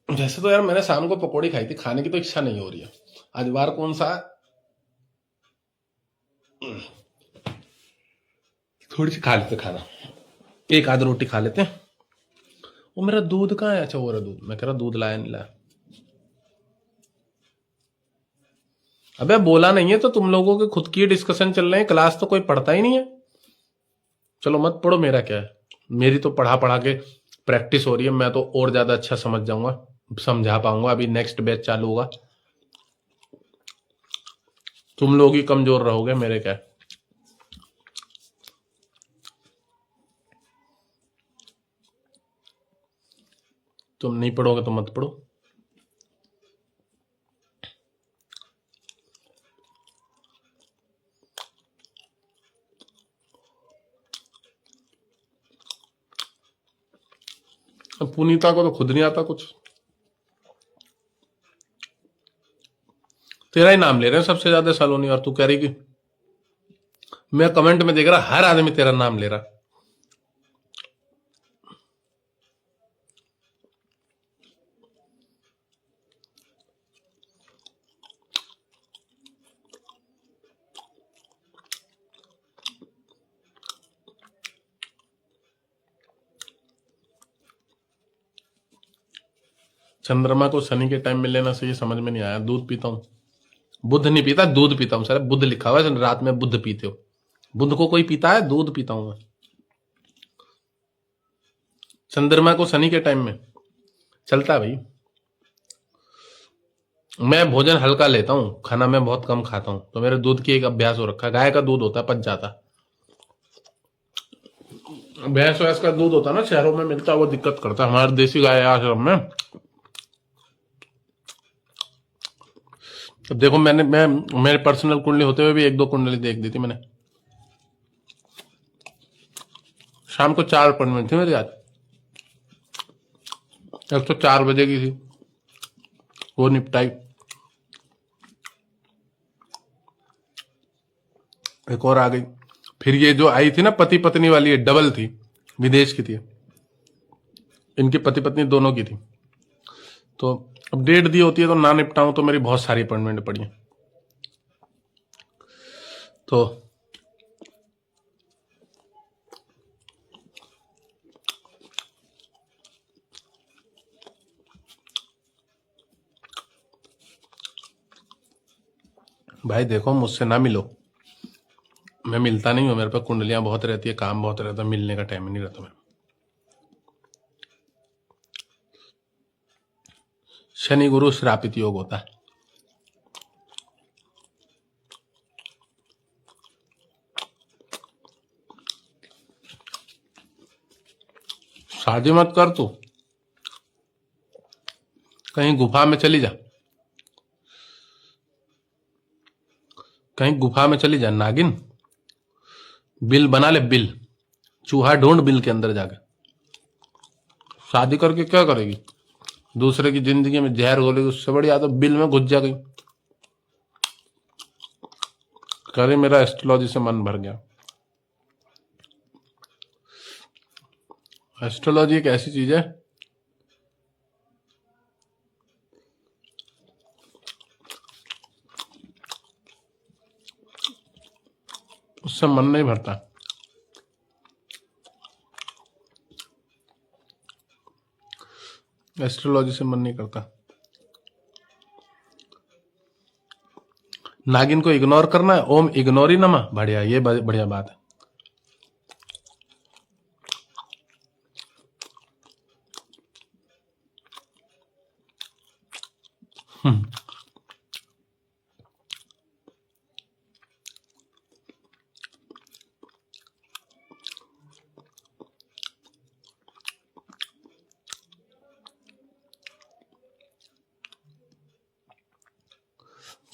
S1: वैसे तो यार मैंने शाम को पकौड़ी खाई थी, खाने की तो इच्छा नहीं हो रही है। आज वार कौन सा है? थोड़ी सी खा लेते खाना, एक आध रोटी खा लेते हैं। वो मेरा दूध कहाँ है? अच्छा वो रहा दूध। मैं कह रहा दूध लाया नहीं लाया। अबे बोला नहीं है तो तुम लोगों के खुद की डिस्कशन चल रहे हैं, क्लास तो कोई पढ़ता ही नहीं है। चलो मत पढ़ो, मेरा क्या है, मेरी तो पढ़ा के प्रैक्टिस हो रही है। मैं तो और ज्यादा अच्छा समझ जाऊंगा, समझा पाऊंगा। अभी नेक्स्ट बैच चालू होगा, तुम लोग ही कमजोर रहोगे, मेरे क्या है। तुम नहीं पढ़ोगे तो मत पढ़ो। पुनीता को तो खुद नहीं आता कुछ। तेरा ही नाम ले रहे हैं सबसे ज्यादा सलोनी, और तू कह रही कि मैं कमेंट में देख रहा हर आदमी तेरा नाम ले रहा। चंद्रमा को शनि के टाइम में लेना सही समझ में नहीं आया। दूध पीता हूं, बुध नहीं पीता, दूध पीता हूं। सर बुध लिखा हुआ है, रात में बुध पीते हो। बुध को कोई पीता है? दूध पीता हूं मैं। चंद्रमा को शनि के टाइम में चलता है भाई। मैं भोजन हल्का लेता हूं, खाना मैं बहुत कम खाता हूं, तो मेरे दूध की एक अभ्यास हो रखा है। गाय का दूध होता है, पच जाता। भैंस वैस का दूध होता है ना, शहरों में मिलता है, वो दिक्कत करता है। हमारे देसी गाय है आश्रम में, अब देखो मैं मेरे पर्सनल कुंडली होते हुए भी 1-2 कुंडली देख दी थी मैंने। शाम को 4 अपॉइंटमेंट थी मेरी आज। एक तो 4 बजे की थी, वो निपटाई। एक और आ गई। फिर ये जो आई थी ना पति पत्नी वाली, ये डबल थी, विदेश की थी। इनकी पति पत्नी दोनों की थी। तो अब डेट दी होती है तो ना निपटाऊं तो मेरी बहुत सारी अपॉइंटमेंट पड़ी है। तो भाई देखो, मुझसे ना मिलो, मैं मिलता नहीं हूँ। मेरे पास कुंडलियां बहुत रहती है, काम बहुत रहता है, मिलने का टाइम ही नहीं रहता मेरे। शनि गुरु श्रापित योग होता है। शादी मत कर तू, कहीं गुफा में चली जा, कहीं गुफा में चली जा नागिन। बिल बना ले, बिल चूहा ढूंढ बिल के अंदर जाकर। शादी करके क्या करेगी? दूसरे की जिंदगी में जहर घोलेगी, उससे बढ़िया तो बिल में घुस जा गई। करे मेरा एस्ट्रोलॉजी से मन भर गया। एस्ट्रोलॉजी एक ऐसी चीज है, उससे मन नहीं भरता। एस्ट्रोलॉजी से मन नहीं करता। नागिन को इग्नोर करना है, ओम इग्नोरी नमः, बढ़िया, ये बढ़िया बात है।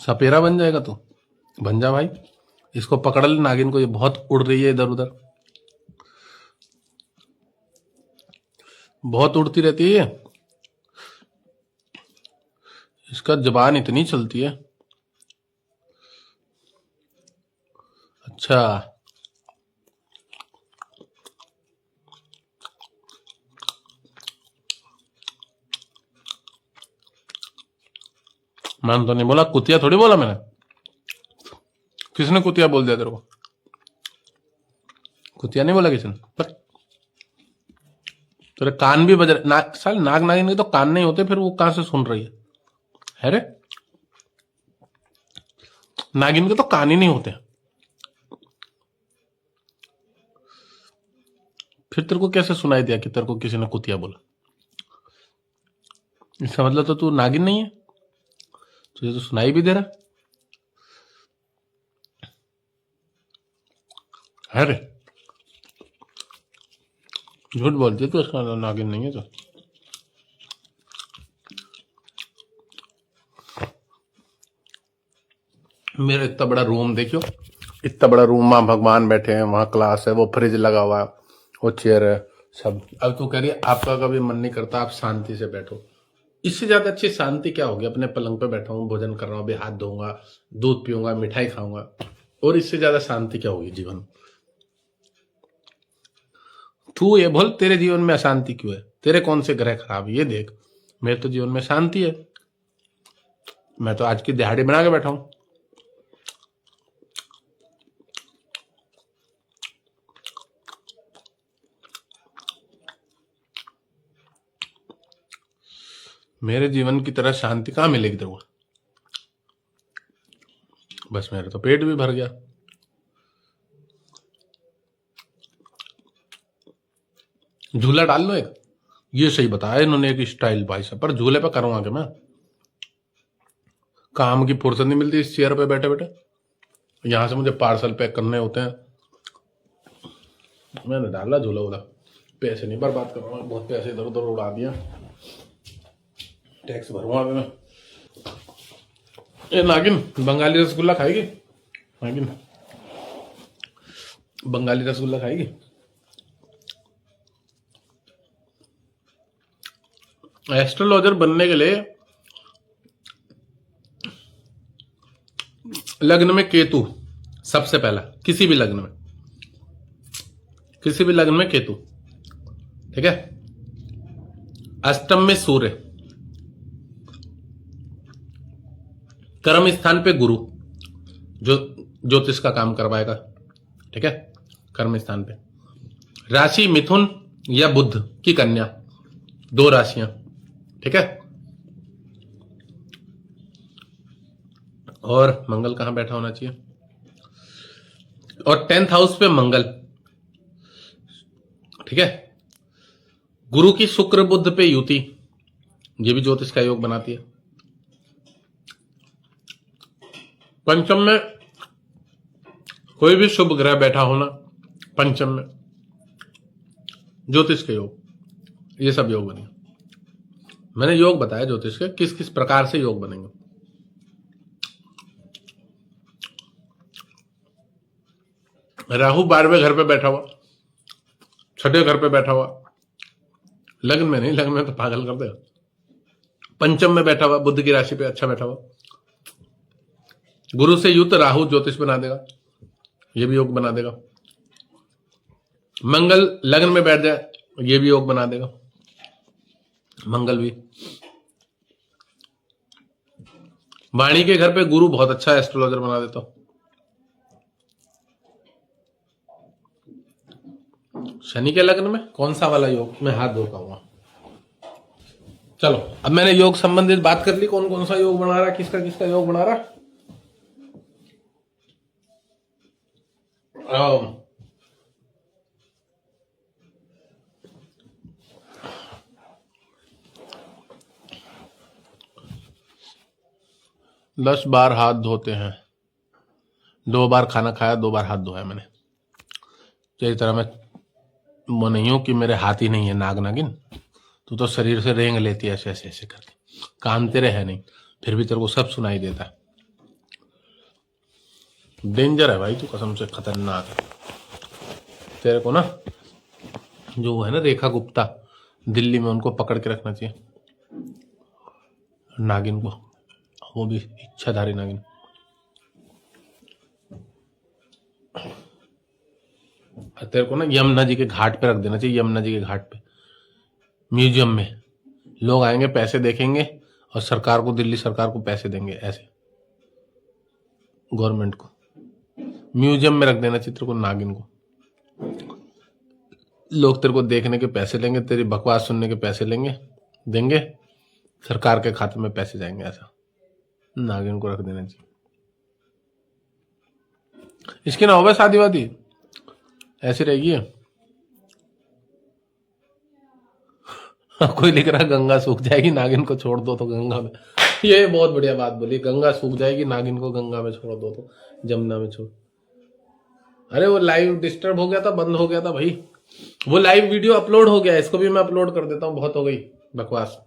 S1: सपेरा बन जाएगा तू, बन जा भाई। इसको पकड़ ले नागिन को, ये बहुत उड़ रही है इधर उधर, बहुत उड़ती रहती है। इसका जबान इतनी चलती है। अच्छा, मैंने तो नहीं बोला, कुतिया थोड़ी बोला मैंने। किसने कुतिया बोल दिया तेरे को? कुतिया नहीं बोला किसी ने। तेरे कान भी बज रहे। साल नाग नागिन के तो कान नहीं होते, फिर वो कहां से सुन रही है रे? नागिन के तो कान ही नहीं होते, फिर तेरे को कैसे सुनाई दिया कि तेरे को किसी ने कुतिया बोला? इसका मतलब तो तू नागिन नहीं है, तुझे तो सुनाई भी दे रहा है रे। झूठ बोलती है तू, इसका मतलब नागिन नहीं है तो। मेरा इतना बड़ा रूम देखियो, इतना बड़ा रूम, वहां भगवान बैठे हैं, वहां क्लास है, वो फ्रिज लगा हुआ है, वो चेयर है, सब। अब तू कह रही है आपका कभी मन नहीं करता आप शांति से बैठो। इससे ज्यादा अच्छी शांति क्या होगी? अपने पलंग पे बैठा हूँ, भोजन कर रहा हूँ, अभी हाथ धोऊंगा, दूध पीऊंगा, मिठाई खाऊंगा, और इससे ज्यादा शांति क्या होगी जीवन? तू ये बोल, तेरे जीवन में अशांति क्यों है? तेरे कौन से ग्रह खराब है ये देख। मेरे तो जीवन में शांति है, मैं तो आज की दिहाड़ी बना के बैठा हूं। मेरे जीवन की तरह शांति कहां मिलेगी तेरे को? बस मेरा तो पेट भी भर गया। झूला डाल लो एक, ये सही बताया इन्होंने, एक स्टाइल भाई साहब। पर झूले पे करूंगा क्या मैं? काम की फुर्सत नहीं मिलती इस चेयर पे बैठे बैठे। यहां से मुझे पार्सल पैक करने होते हैं। मैंने डाला झूला वूला, पैसे नहीं बर्बाद करूंगा, बहुत पैसे इधर उधर उड़ा दिया। टैक्स भरूंगा अभी मैं। ये नागिन बंगाली रसगुल्ला खाएगी? नागिन बंगाली रसगुल्ला खाएगी? एस्ट्रोलॉजर बनने के लिए लग्न में केतु सबसे पहला, किसी भी लग्न में केतु, ठीक है। अष्टम में सूर्य, कर्म स्थान पे गुरु जो ज्योतिष का काम करवाएगा, ठीक है, कर्म स्थान पे। राशि मिथुन या बुध की कन्या, 2 राशियां, ठीक है। और मंगल कहां बैठा होना चाहिए? और 10th हाउस पे मंगल, ठीक है। गुरु की शुक्र बुध पे युति, ये भी ज्योतिष का योग बनाती है। पंचम में कोई भी शुभ ग्रह बैठा होना, पंचम में ज्योतिष के योग, ये सब योग बनेंगे। मैंने योग बताया ज्योतिष के किस किस प्रकार से योग बनेंगे। राहु 12वें घर पे बैठा हुआ, 6ठे घर पे बैठा हुआ, लग्न में नहीं, लग्न में तो पागल कर देगा। पंचम में बैठा हुआ, बुध की राशि पे अच्छा बैठा हुआ, गुरु से युक्त राहु ज्योतिष बना देगा, ये भी योग बना देगा। मंगल लग्न में बैठ जाए, ये भी योग बना देगा, मंगल भी। वाणी के घर पे गुरु बहुत अच्छा एस्ट्रोलॉजर बना देता। शनि के लग्न में कौन सा वाला योग? मैं हाथ धोता। चलो अब मैंने योग संबंधित बात कर ली, कौन कौन सा योग बना रहा, किसका किसका योग बना रहा। दस बार हाथ धोते हैं, 2 बार खाना खाया, 2 बार हाथ धोया मैंने। इस तरह मैं वो नहीं हूं कि मेरे हाथ ही नहीं है नाग नागिन, तू तो शरीर से रेंग लेती है ऐसे ऐसे ऐसे करके, काम तेरे है नहीं, फिर भी तेरे को सब सुनाई देता है। डेंजर है भाई तू, कसम से खतरनाक है। तेरे को ना जो है ना रेखा गुप्ता दिल्ली में, उनको पकड़ के रखना चाहिए, नागिन को, वो भी इच्छाधारी नागिन। तेरे को ना यमुना जी के घाट पे रख देना चाहिए, यमुना जी के घाट पे, म्यूजियम में लोग आएंगे, पैसे देखेंगे और सरकार को, दिल्ली सरकार को पैसे देंगे, ऐसे गवर्नमेंट को म्यूजियम में रख देना चाहिए तेरे को, नागिन को। लोग तेरे को देखने के पैसे लेंगे, तेरी बकवास सुनने के पैसे लेंगे, देंगे, सरकार के खाते में पैसे जाएंगे, ऐसा नागिन को रख देना चाहिए। इसकी ना होगा शादी वादी, ऐसी रहेगी। कोई लिख रहा गंगा सूख जाएगी, नागिन को छोड़ दो तो गंगा में। ये बहुत बढ़िया बात बोली, गंगा सूख जाएगी, नागिन को गंगा में छोड़ दो तो जमुना में छोड़। अरे वो लाइव डिस्टर्ब हो गया था, बंद हो गया था भाई, वो लाइव वीडियो अपलोड हो गया, इसको भी मैं अपलोड कर देता हूं, बहुत हो गई बकवास।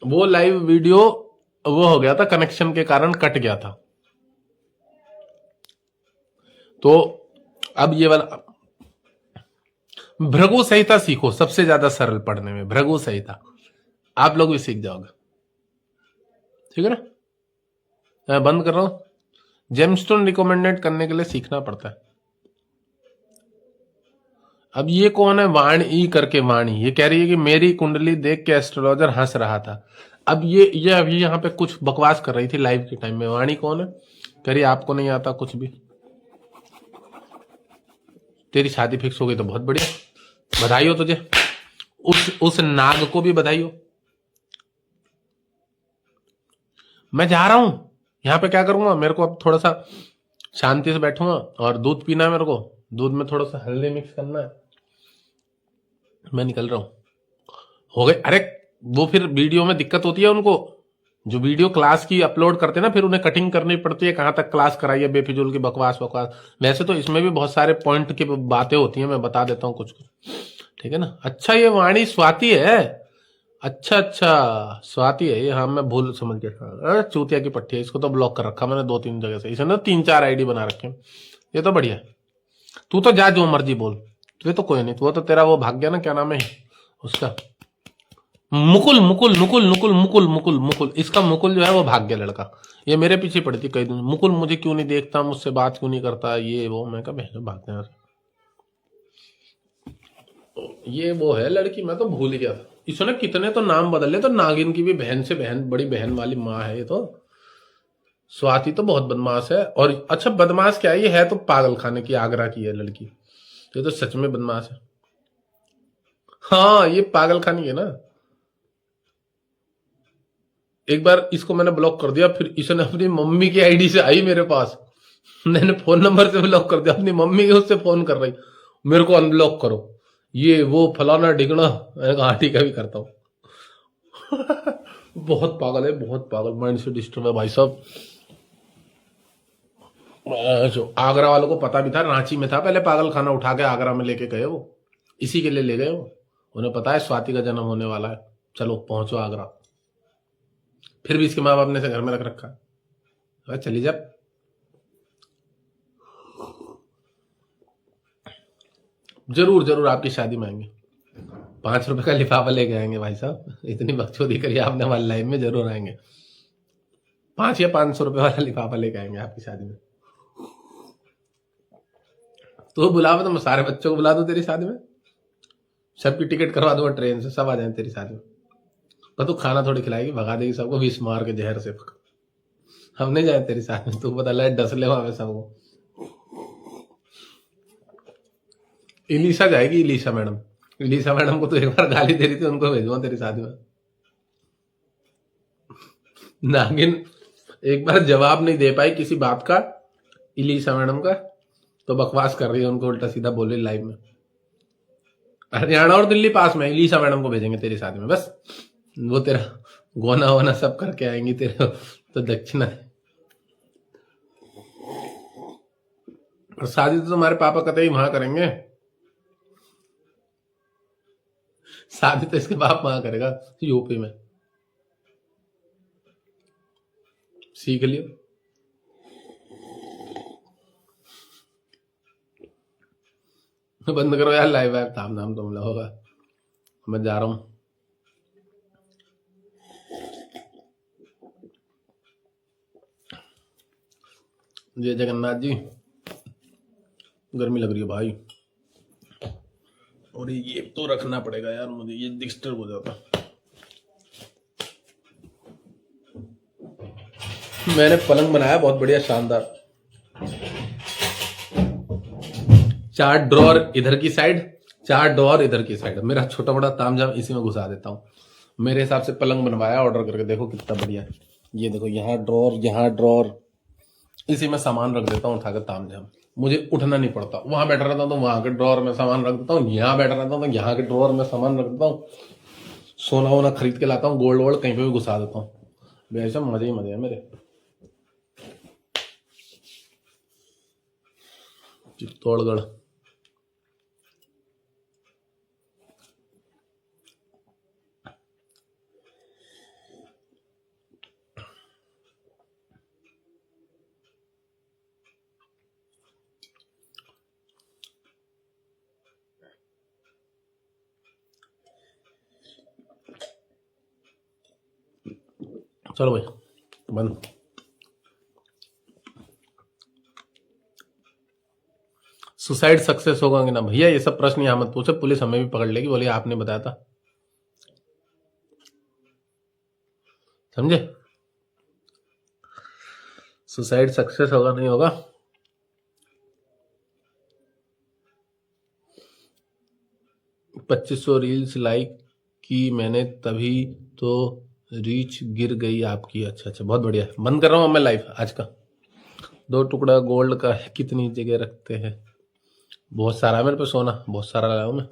S1: वो लाइव वीडियो वो हो गया था, कनेक्शन के कारण कट गया था। तो अब ये वाला भृगु संहिता सीखो, सबसे ज्यादा सरल पढ़ने में भृगु संहिता, आप लोग भी सीख जाओगे, ठीक है ना। मैं बंद कर रहा हूं। जेमस्टोन रिकमेंडेड करने के लिए सीखना पड़ता है। अब ये कौन है? वाणी करके, वाणी ये कह रही है कि मेरी कुंडली देख के एस्ट्रोलॉजर हंस रहा था। अब ये अभी यहाँ पे कुछ बकवास कर रही थी लाइव के टाइम में। वाणी कौन है? कह रही आपको नहीं आता कुछ भी, तेरी शादी फिक्स हो गई तो बहुत बढ़िया, बधाई हो तुझे। उस नाग को भी बधाई हो। मैं जा रहा हूं, यहां पे क्या करूंगा, मेरे को अब थोड़ा सा शांति से बैठूंगा और दूध पीना है मेरे को, दूध में थोड़ा सा हल्दी मिक्स करना है, मैं निकल रहा हूं। हो गए। अरे वो फिर वीडियो में दिक्कत होती है उनको, जो वीडियो क्लास की अपलोड करते हैं ना, फिर उन्हें कटिंग करनी पड़ती है, कहां तक क्लास कराई है, बेफिजूल की बकवास। वैसे तो इसमें भी बहुत सारे पॉइंट की बातें होती हैं, मैं बता देता हूं कुछ कुछ, ठीक है ना। अच्छा ये वाणी स्वाति है, अच्छा अच्छा, स्वाति है ये, हाँ मैं भूल समझ गया। अरे चूतिया की पट्टी है, इसको तो ब्लॉक कर रखा मैंने 2-3 जगह से, इसने 3-4 आईडी बना रखे हैं। ये तो बढ़िया है। तू तो जा जो मर्जी बोल, तुझे तो कोई नहीं, तू तो तेरा वो भाग गया ना, क्या नाम है उसका, मुकुल मुकुल मुकुल मुकुल मुकुल मुकुल मुकुल, इसका मुकुल जो है वो भाग गया लड़का। ये मेरे पीछे पड़ी थी कई दिन, मुकुल मुझे क्यों नहीं देखता, मुझसे बात क्यों नहीं करता, ये वो, मैं कहा बहन भाग गया। ये वो है लड़की, मैं तो भूल ही गया था। इसने कितने तो नाम बदले, तो नागिन की भी बहन से बहन, बड़ी बहन वाली माँ है ये तो। स्वाति तो बहुत बदमाश है, और अच्छा बदमाश क्या है, ये है तो पागल खाने की, आगरा की है लड़की, ये तो सच में बदमाश है। हाँ ये पागल खानी है ना। एक बार इसको मैंने ब्लॉक कर दिया, फिर इसने अपनी मम्मी की आईडी से आई मेरे पास, मैंने फोन नंबर से ब्लॉक कर दिया, अपनी मम्मी के उससे फोन कर रही, मेरे को अनब्लॉक करो, ये वो फलाना ढिकना। मैंने कहा हाँ ठीक है, भी करता हूँ। बहुत पागल है, बहुत पागल, माइंड से डिस्टर्ब है भाई साहब। जो आगरा वालों को पता भी था, रांची में था पहले पागल खाना, उठा के आगरा में लेके गए वो, इसी के लिए ले गए वो। उन्हें पता है स्वाति का जन्म होने वाला है, चलो पहुंचो आगरा। फिर भी इसके माँ बाप ने इसे घर में रख रखा। अरे चली जा। जरूर जरूर आपकी शादी में आएंगे, 5 रुपए का लिफाफा लेके आएंगे भाई साहब, इतनी बकचोदी करी आपने हमारी लाइफ में, जरूर आएंगे। 5 या 500 रुपए वाला लिफाफा लेके आएंगे आपकी शादी में। तो बुलावा तो मैं सारे बच्चों को बुला दूं तेरी शादी में, सबकी टिकट करवा दूंगा ट्रेन से, सब आ जाए तेरी शादी में। पर तू खाना थोड़ी खिलाएगी, भगा देगी सबको विष मार के जहर से। हम नहीं जाए तेरी शादी में, तू पता लगे डस ले वहां पे सबको। इलीसा जाएगी, इलीसा मैडम, इलीसा मैडम को तो एक बार गाली दे रही थी, उनको भेजवा तेरी शादी में। नागिन एक बार जवाब नहीं दे पाई किसी बात का, इलीसा मैडम का, तो बकवास कर रही है, उनको उल्टा सीधा बोल रही लाइव में। हरियाणा और दिल्ली पास में, इलीसा मैडम को भेजेंगे तेरी शादी में, बस वो तेरा गोना वोना सब करके आएंगी तेरे, तो दक्षिणा है। और शादी तो तुम्हारे पापा कतई वहां करेंगे, शादी तो इसके बाप वहां करेगा, यूपी में, सीख लियो। बंद करो यार लाइव ऐप, थाम नाम तुम होगा, मैं जा रहा हूं। जय जगन्नाथ जी। गर्मी लग रही है भाई, और ये तो रखना पड़ेगा यार मुझे, ये डिस्टर्ब हो जाता। मैंने पलंग बनाया बहुत बढ़िया शानदार, 4 ड्रॉर इधर की साइड, 4 ड्रॉर इधर की साइड, मेरा छोटा मोटा तामझाम इसी में घुसा देता हूँ। मेरे हिसाब से पलंग बनवाया ऑर्डर करके, देखो कितना बढ़िया है। ये देखो, यहाँ ड्रॉर, यहाँ ड्रॉर, इसी में सामान रख देता हूँ उठाकर तामझाम, मुझे उठना नहीं पड़ता। वहां बैठा रहता हूँ तो वहां के ड्रॉर में सामान रख देता हूँ, यहाँ बैठा रहता हूँ तो यहाँ के ड्रॉर में सामान रख देता हूँ, सोना वोना खरीद के लाता हूँ, गोल्ड वोल्ड कहीं पे भी घुसा देता हूँ। वैसे मजे ही मजे है मेरे। चित्तौड़गढ़, चलो भाई बंद। सुसाइड सक्सेस होगा कि ना भैया, ये सब प्रश्न यहां मत पूछो, पुलिस हमें भी पकड़ लेगी, बोलिए आपने बताया था, समझे। सुसाइड सक्सेस होगा नहीं होगा, 2500 रील्स लाइक की मैंने, तभी तो रीच गिर गई आपकी। अच्छा अच्छा, बहुत बढ़िया, बंद कर रहा हूं मैं लाइव आज का। 2 टुकड़ा गोल्ड का कितनी जगह रखते हैं, बहुत सारा मेरे पे सोना, बहुत सारा लाया हूं मैं।